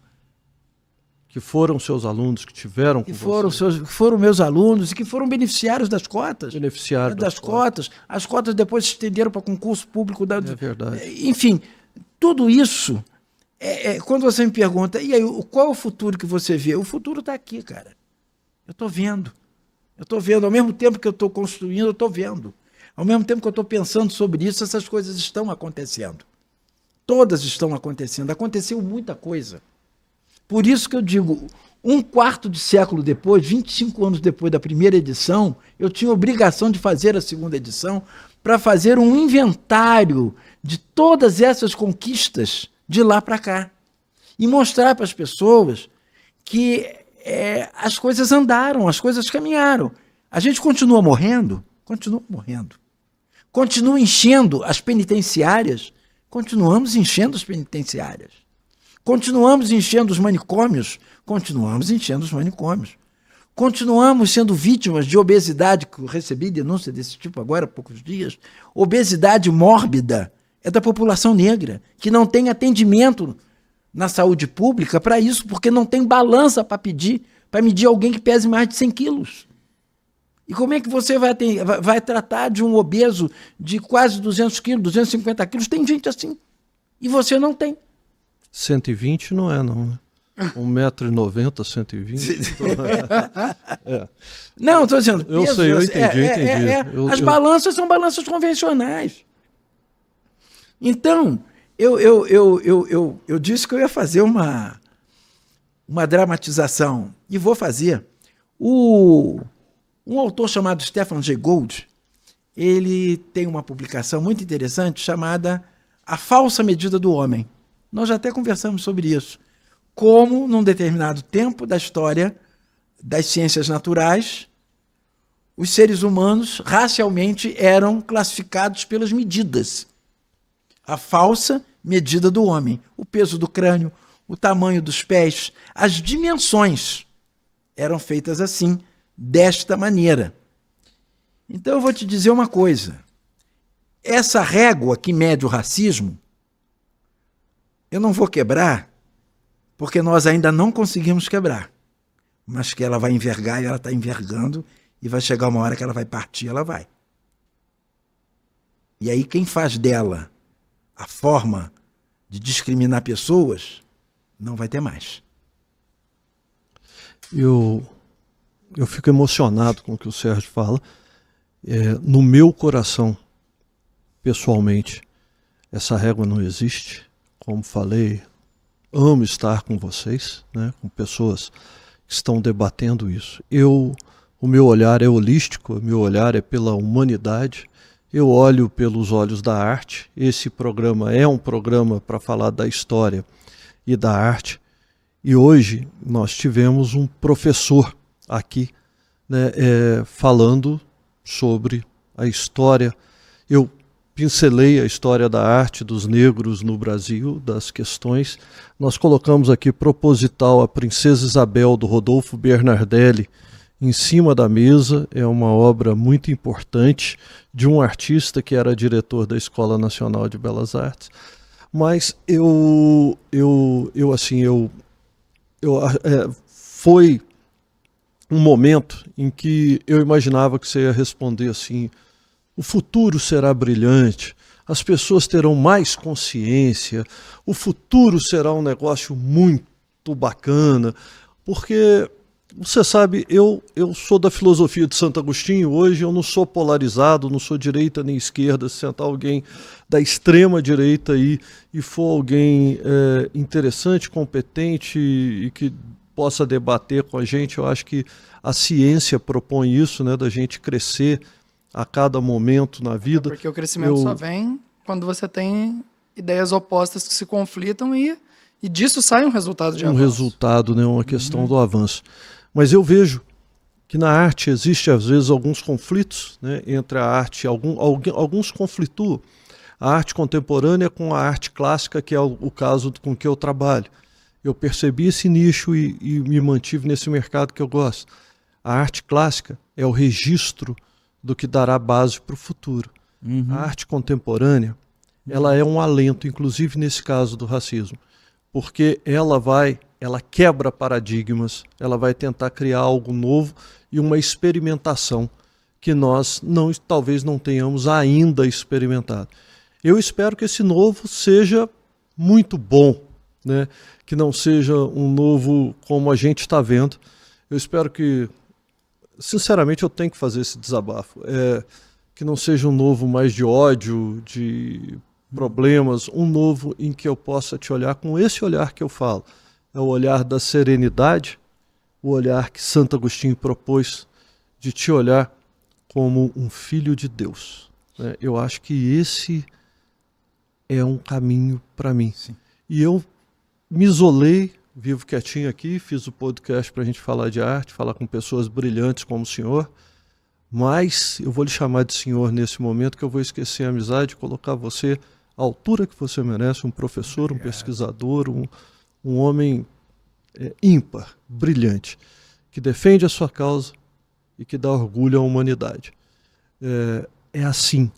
Que foram seus alunos, que tiveram com você. Que foram meus alunos e que foram beneficiários das cotas. Beneficiários das cotas. As cotas depois se estenderam para concurso público. É verdade. Enfim, tudo isso, quando você me pergunta, e aí, qual é o futuro que você vê? O futuro está aqui, cara. Eu estou vendo. Eu estou vendo. Ao mesmo tempo que eu estou construindo, eu estou vendo. Ao mesmo tempo que eu estou pensando sobre isso, essas coisas estão acontecendo. Todas estão acontecendo. Aconteceu muita coisa. Por isso que eu digo, um quarto de século depois, 25 anos depois da primeira edição, eu tinha obrigação de fazer a segunda edição para fazer um inventário de todas essas conquistas de lá para cá. E mostrar para as pessoas que as coisas andaram, as coisas caminharam. A gente continua morrendo? Continua morrendo. Continua enchendo as penitenciárias? Continuamos enchendo as penitenciárias. Continuamos enchendo os manicômios? Continuamos enchendo os manicômios. Continuamos sendo vítimas de obesidade, que eu recebi denúncia desse tipo agora há poucos dias. Obesidade mórbida é da população negra, que não tem atendimento na saúde pública para isso, porque não tem balança para medir alguém que pese mais de 100 quilos. E como é que você vai tratar de um obeso de quase 200 quilos, 250 quilos? Tem gente assim. E você não tem. 120 não é, não, né? 1,90 m, 120. Não, estou dizendo. Eu peso, sei, eu entendi. As balanças são balanças convencionais. Então, eu disse que eu ia fazer uma dramatização, e vou fazer. Um autor chamado Stephen Jay Gould, ele tem uma publicação muito interessante chamada A Falsa Medida do Homem. Nós já até conversamos sobre isso. Como, num determinado tempo da história das ciências naturais, os seres humanos racialmente eram classificados pelas medidas. A falsa medida do homem, o peso do crânio, o tamanho dos pés, as dimensões eram feitas assim, desta maneira. Então eu vou te dizer uma coisa. Essa régua que mede o racismo, eu não vou quebrar, porque nós ainda não conseguimos quebrar. Mas que ela vai envergar, e ela está envergando, e vai chegar uma hora que ela vai partir, ela vai. E aí quem faz dela a forma de discriminar pessoas, não vai ter mais. Eu fico emocionado com o que o Sérgio fala. No meu coração, pessoalmente, essa régua não existe. Como falei, amo estar com vocês, né, com pessoas que estão debatendo isso. Eu O meu olhar é holístico, o meu olhar é pela humanidade. Eu olho pelos olhos da arte. Esse programa é um programa para falar da história e da arte. E hoje nós tivemos um professor aqui, né, falando sobre a história. Eu pincelei a história da arte dos negros no Brasil, das questões. Nós colocamos aqui proposital a Princesa Isabel, do Rodolfo Bernardelli, em cima da mesa. É uma obra muito importante de um artista que era diretor da Escola Nacional de Belas Artes. Mas foi um momento em que eu imaginava que você ia responder assim: o futuro será brilhante, as pessoas terão mais consciência, o futuro será um negócio muito bacana, porque você sabe, eu sou da filosofia de Santo Agostinho. Hoje eu não sou polarizado, não sou direita nem esquerda. Se sentar alguém da extrema direita aí e for alguém interessante, competente e que possa debater com a gente, eu acho que a ciência propõe isso, né, da gente crescer a cada momento na vida. Porque o crescimento só vem quando você tem ideias opostas que se conflitam e disso sai um resultado de avanço. Um resultado, né, uma questão do avanço. Mas eu vejo que na arte existe às vezes alguns conflitos, né, entre a arte, alguns conflituam a arte contemporânea com a arte clássica, que é o caso com que eu trabalho. Eu percebi esse nicho e me mantive nesse mercado que eu gosto. A arte clássica é o registro do que dará base para o futuro. A arte contemporânea, ela é um alento, inclusive nesse caso do racismo, porque ela quebra paradigmas, ela vai tentar criar algo novo e uma experimentação que nós talvez não tenhamos ainda experimentado. Eu espero que esse novo seja muito bom, né? Que não seja um novo como a gente está vendo. Eu espero que, sinceramente, eu tenho que fazer esse desabafo, que não seja um novo mais de ódio, de problemas, um novo em que eu possa te olhar com esse olhar que eu falo. É o olhar da serenidade, o olhar que Santo Agostinho propôs de te olhar como um filho de Deus. Eu acho que esse é um caminho para mim. Sim. E eu me isolei, vivo quietinho aqui, fiz o podcast para a gente falar de arte, falar com pessoas brilhantes como o senhor, mas eu vou lhe chamar de senhor nesse momento, que eu vou esquecer a amizade e colocar você à altura que você merece, um professor, um pesquisador, um homem ímpar, brilhante, que defende a sua causa e que dá orgulho à humanidade. É assim,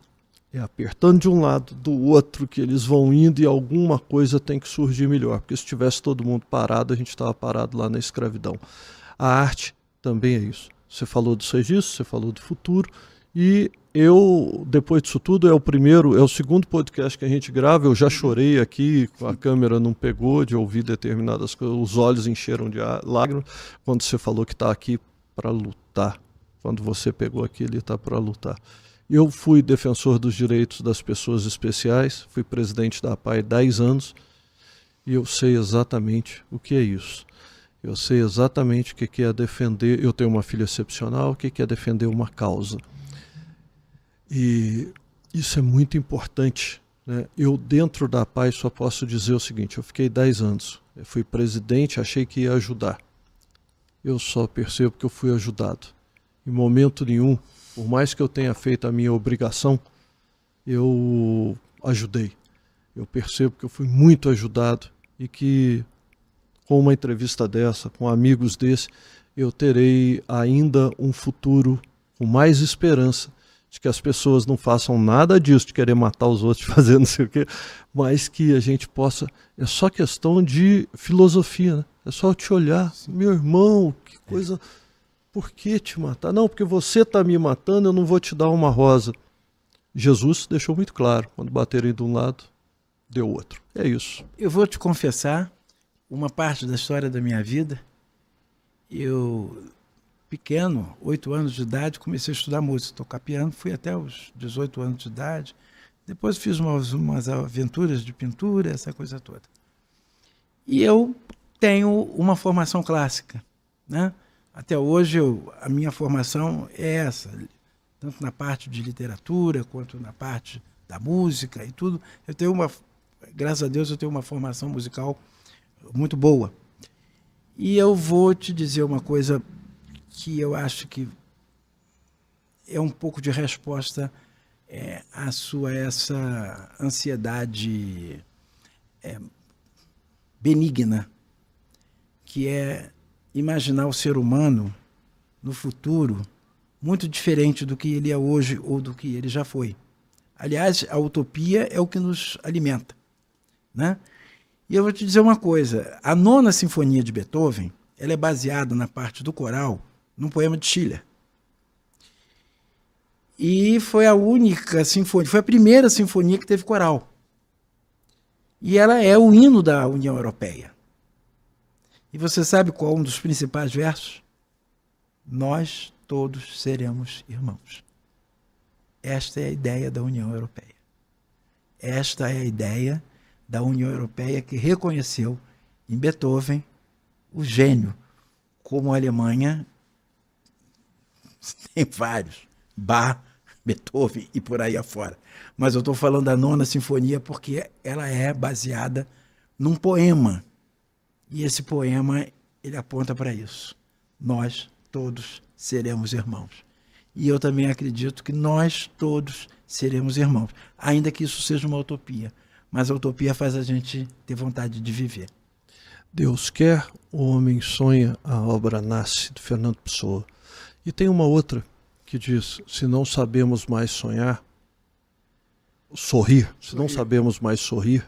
é apertando de um lado, do outro, que eles vão indo e alguma coisa tem que surgir melhor, porque se tivesse todo mundo parado, a gente estava parado lá na escravidão. A arte também é isso. Você falou dos registros, você falou do futuro, e eu, depois disso tudo, é o segundo podcast que a gente grava. Eu já chorei aqui, a câmera não pegou de ouvir determinadas coisas, os olhos encheram de lágrimas quando você falou que está aqui para lutar. Quando você pegou aqui, ele está para lutar. Eu fui defensor dos direitos das pessoas especiais, fui presidente da APAE 10 anos, e eu sei exatamente o que é isso. Eu sei exatamente o que é defender. Eu tenho uma filha excepcional, o que é defender uma causa. E isso é muito importante, né? Eu, dentro da APAE, só posso dizer o seguinte: eu fiquei 10 anos, eu fui presidente, achei que ia ajudar. Eu só percebo que eu fui ajudado. Em momento nenhum, por mais que eu tenha feito a minha obrigação, eu ajudei. Eu percebo que eu fui muito ajudado e que, com uma entrevista dessa, com amigos desse, eu terei ainda um futuro com mais esperança de que as pessoas não façam nada disso, de querer matar os outros, de fazer não sei o quê, mas que a gente possa... É só questão de filosofia, né? É só eu te olhar, meu irmão, que coisa... Por que te matar? Não, porque você está me matando, eu não vou te dar uma rosa. Jesus deixou muito claro, quando baterem de um lado, deu outro. É isso. Eu vou te confessar uma parte da história da minha vida. Eu, pequeno, 8 anos de idade, comecei a estudar música, tocar piano, fui até os 18 anos de idade. Depois fiz umas aventuras de pintura, essa coisa toda. E eu tenho uma formação clássica, né? Até hoje, a minha formação é essa, tanto na parte de literatura, quanto na parte da música e tudo. Graças a Deus, eu tenho uma formação musical muito boa. E eu vou te dizer uma coisa que eu acho que é um pouco de resposta à sua essa ansiedade benigna, que é imaginar o ser humano no futuro muito diferente do que ele é hoje ou do que ele já foi. Aliás, a utopia é o que nos alimenta, né? E eu vou te dizer uma coisa, a 9ª Sinfonia de Beethoven, ela é baseada na parte do coral num poema de Schiller. E foi a única sinfonia, foi a primeira sinfonia que teve coral. E ela é o hino da União Europeia. E você sabe qual é um dos principais versos? Nós todos seremos irmãos. Esta é a ideia da União Europeia. Esta é a ideia da União Europeia que reconheceu em Beethoven o gênio, como a Alemanha tem vários, Bach, Beethoven e por aí afora. Mas eu estou falando da 9ª Sinfonia porque ela é baseada num poema. E esse poema, ele aponta para isso. Nós todos seremos irmãos. E eu também acredito que nós todos seremos irmãos, ainda que isso seja uma utopia. Mas a utopia faz a gente ter vontade de viver. Deus quer, o homem sonha, a obra nasce, de Fernando Pessoa. E tem uma outra que diz, se não sabemos mais sorrir, se não sabemos mais sorrir,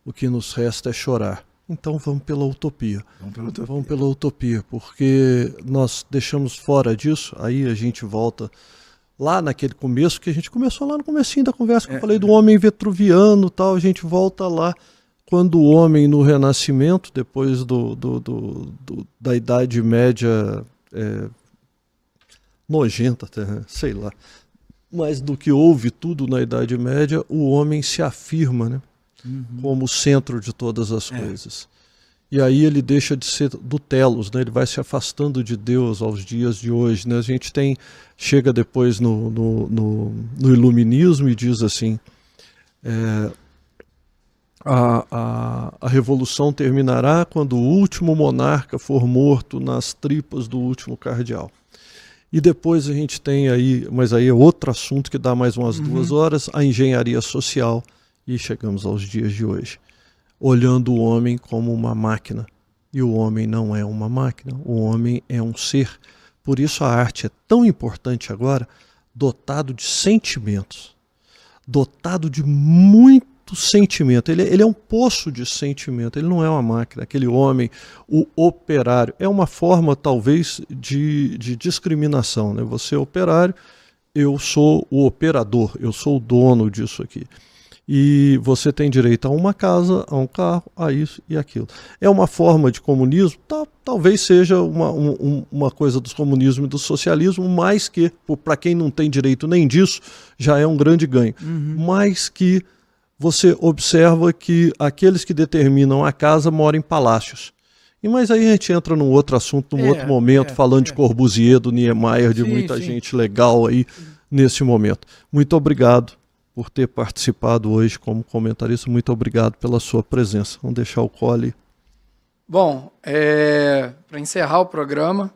o que nos resta é chorar. Então vamos pela utopia. Vamos pela utopia, porque nós deixamos fora disso, aí a gente volta lá naquele começo, que a gente começou lá no comecinho da conversa, que eu falei do homem vitruviano, tal, a gente volta lá, quando o homem no Renascimento, depois da Idade Média nojenta, sei lá, mas do que houve tudo na Idade Média, o homem se afirma, né? Como o centro de todas as coisas. E aí ele deixa de ser do telos, né? Ele vai se afastando de Deus aos dias de hoje, né? A gente chega depois no Iluminismo e diz assim, a revolução terminará quando o último monarca for morto nas tripas do último cardeal. E depois a gente tem aí, mas aí é outro assunto que dá mais umas 2 horas, a engenharia social, e chegamos aos dias de hoje, olhando o homem como uma máquina. E o homem não é uma máquina, o homem é um ser. Por isso a arte é tão importante agora, dotado de sentimentos, dotado de muito sentimento. Ele é um poço de sentimento, ele não é uma máquina. Aquele homem, o operário, é uma forma talvez de discriminação, né? Você é operário, eu sou o operador, eu sou o dono disso aqui. E você tem direito a uma casa, a um carro, a isso e aquilo. É uma forma de comunismo, talvez seja uma coisa dos comunismo e do socialismo, mas que, para quem não tem direito nem disso, já é um grande ganho. Mas que você observa que aqueles que determinam a casa moram em palácios. Mas aí a gente entra num outro assunto, num outro momento, falando de Corbusier, do Niemeyer, de muita gente legal aí nesse momento. Muito obrigado por ter participado hoje como comentarista. Muito obrigado pela sua presença. Vamos deixar o cole. Bom, para encerrar o programa,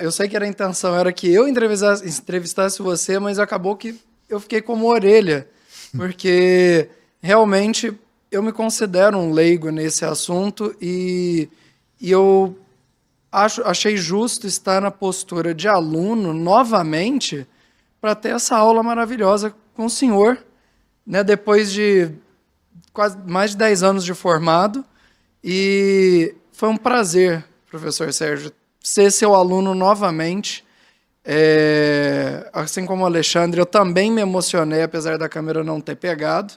eu sei que a intenção era que eu entrevistasse você, mas acabou que eu fiquei como orelha, porque realmente eu me considero um leigo nesse assunto e eu achei justo estar na postura de aluno novamente para ter essa aula maravilhosa com o senhor, né, depois de quase mais de 10 anos de formado. E foi um prazer, professor Sérgio, ser seu aluno novamente. Assim como o Alexandre, eu também me emocionei, apesar da câmera não ter pegado,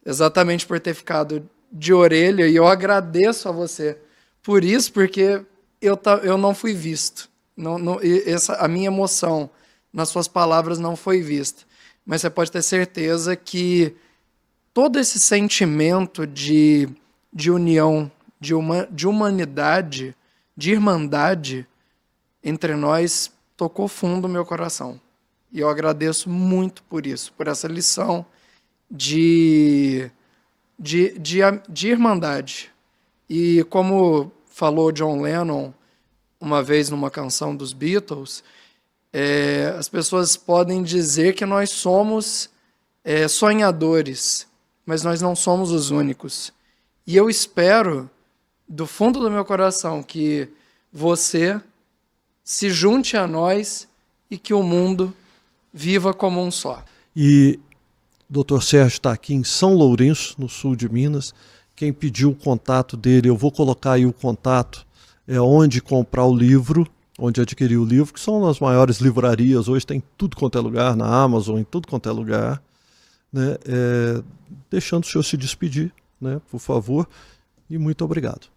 exatamente por ter ficado de orelha, e eu agradeço a você por isso, porque eu não fui visto. A minha emoção nas suas palavras não foi vista. Mas você pode ter certeza que todo esse sentimento de união, de humanidade, de irmandade, entre nós tocou fundo o meu coração. E eu agradeço muito por isso, por essa lição de irmandade. E como falou John Lennon uma vez numa canção dos Beatles, as pessoas podem dizer que nós somos sonhadores, mas nós não somos os únicos. E eu espero, do fundo do meu coração, que você se junte a nós e que o mundo viva como um só. E o Dr. Sérgio está aqui em São Lourenço, no sul de Minas. Quem pediu o contato dele, eu vou colocar aí o contato, onde comprar o livro, onde adquirir o livro, que são as maiores livrarias, hoje tem tudo quanto é lugar, na Amazon, em tudo quanto é lugar. Né? Deixando o senhor se despedir, né, por favor, e muito obrigado.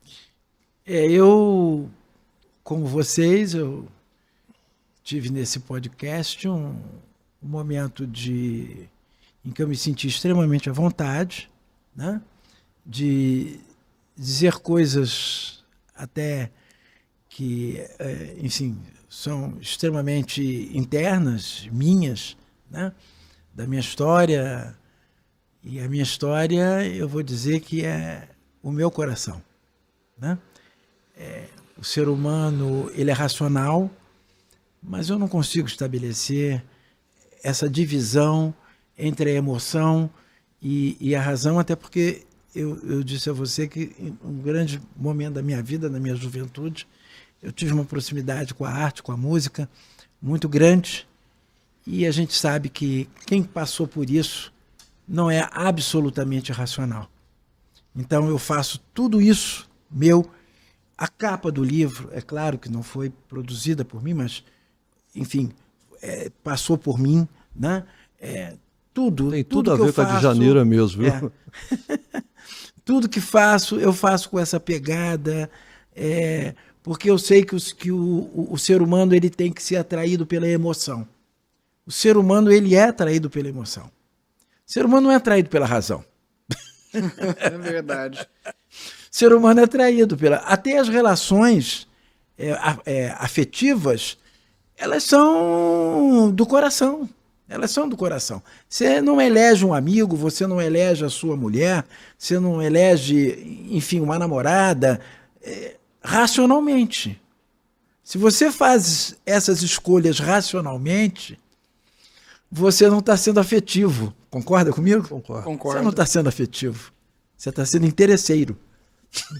Eu, como vocês, eu tive nesse podcast um momento em que eu me senti extremamente à vontade, né, de dizer coisas até que, enfim, são extremamente internas, minhas, né, da minha história. E a minha história, eu vou dizer que é o meu coração, né? O ser humano, ele é racional, mas eu não consigo estabelecer essa divisão entre a emoção e a razão, até porque eu disse a você que em um grande momento da minha vida, da minha juventude, eu tive uma proximidade com a arte, com a música, muito grande, e a gente sabe que quem passou por isso não é absolutamente racional. Então eu faço tudo isso meu. A capa do livro, é claro que não foi produzida por mim, mas, enfim, passou por mim, né? Tudo. Tem tudo a ver com a de Janeiro mesmo, viu? Tudo que faço, eu faço com essa pegada, porque eu sei que o ser humano ele tem que ser atraído pela emoção. O ser humano ele é atraído pela emoção. O ser humano não é atraído pela razão. É verdade. O ser humano é atraído pela... Até as relações afetivas, elas são do coração. Elas são do coração. Você não elege um amigo, você não elege a sua mulher, você não elege, enfim, uma namorada, racionalmente. Se você faz essas escolhas racionalmente, você não está sendo afetivo. Concorda comigo? Concordo. Você não está sendo afetivo. Você está sendo interesseiro.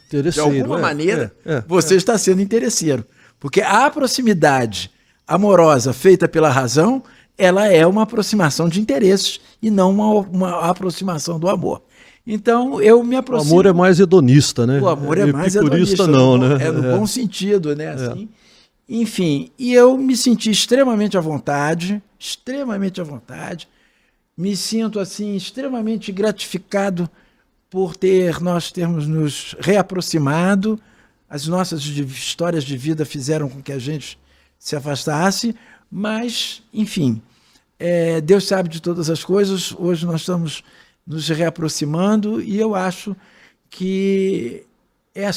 De alguma maneira, você está sendo interesseiro. Porque a proximidade amorosa feita pela razão, ela é uma aproximação de interesses e não uma aproximação do amor. Então, eu me aproximo... O amor é mais hedonista, né? O amor é mais hedonista. Não, né? É no bom sentido, né? Assim. Enfim, e eu me senti extremamente à vontade, me sinto assim extremamente gratificado por nós termos nos reaproximado. As nossas histórias de vida fizeram com que a gente se afastasse, mas, enfim, Deus sabe de todas as coisas. Hoje nós estamos nos reaproximando e eu acho que é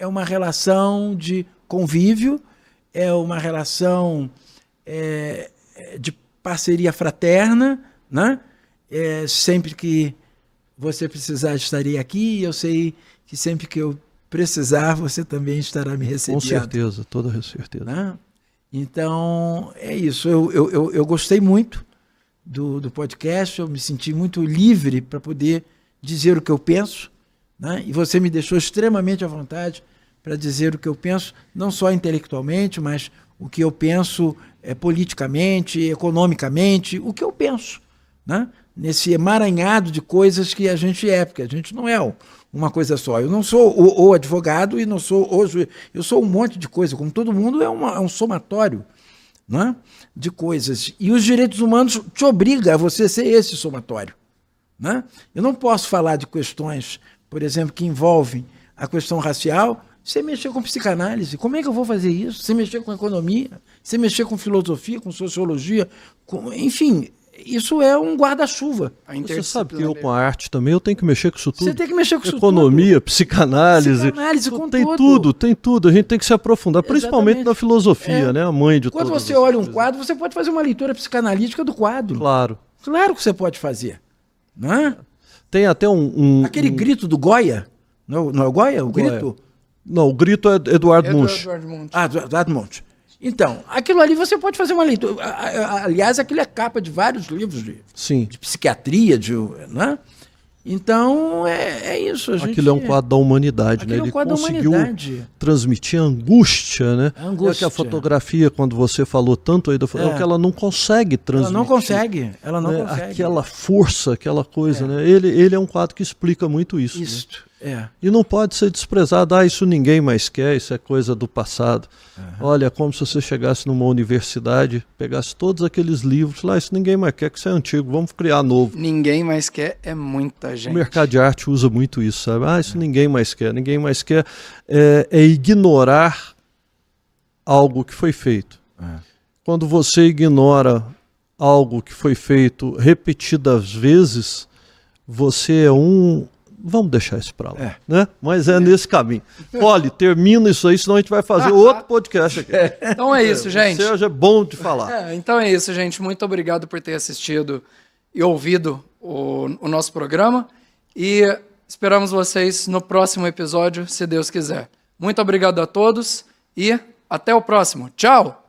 uma relação de convívio, é uma relação de parceria fraterna, né? Sempre que você precisar, estarei aqui, e eu sei que sempre que eu precisar, você também estará me recebendo. Com certeza, toda certeza. Né? Então, é isso. Eu gostei muito do podcast, eu me senti muito livre para poder dizer o que eu penso, né? E você me deixou extremamente à vontade para dizer o que eu penso, não só intelectualmente, mas o que eu penso politicamente, economicamente, o que eu penso, né? Nesse emaranhado de coisas que a gente porque a gente não é uma coisa só. Eu não sou o advogado e não sou o juiz. Eu sou um monte de coisa, como todo mundo é um somatório, né, de coisas. E os direitos humanos te obrigam a você ser esse somatório, né? Eu não posso falar de questões, por exemplo, que envolvem a questão racial sem mexer com psicanálise. Como é que eu vou fazer isso? Sem mexer com economia, sem mexer com filosofia, com sociologia, enfim... isso é um guarda-chuva. Você sabe que eu com a arte também, eu tenho que mexer com isso tudo. Você tem que mexer com isso Economia, tudo. psicanálise. Com tem tudo. Tem tudo. A gente tem que se aprofundar, principalmente na filosofia, né? A mãe de Quando todas você as olha um coisas. quadro, você pode fazer uma leitura psicanalítica do quadro. Claro. Claro que você pode fazer. Não é? Tem até Aquele grito do Goya. Não é o Goya? O Goya. grito? Não, o grito é Eduardo Munch. Do Eduardo Munch. Então, aquilo ali você pode fazer uma leitura. Aliás, aquilo é capa de vários livros Sim. de psiquiatria, né? Então, é isso. Aquilo é um quadro da humanidade, né? Ele conseguiu transmitir a angústia, né? A angústia. É que a fotografia, quando você falou tanto aí da fotografia, que ela não consegue transmitir. Ela não consegue. Aquela força, aquela coisa, né? Ele é um quadro que explica muito isso. Isso, né? E não pode ser desprezado. Isso ninguém mais quer, isso é coisa do passado. Olha, é como se você chegasse numa universidade, pegasse todos aqueles livros lá, isso ninguém mais quer, que isso é antigo, vamos criar novo. Ninguém mais quer, é muita gente. O mercado de arte usa muito isso, sabe? Isso ninguém mais quer. Ninguém mais quer é ignorar algo que foi feito. Quando você ignora algo que foi feito repetidas vezes, você é Vamos deixar isso para lá, né? Mas é nesse caminho. Olha, termina isso aí, senão a gente vai fazer outro podcast aqui. Então é isso, gente. Seja bom de falar. Então é isso, gente. Muito obrigado por ter assistido e ouvido o nosso programa. E esperamos vocês no próximo episódio, se Deus quiser. Muito obrigado a todos e até o próximo. Tchau!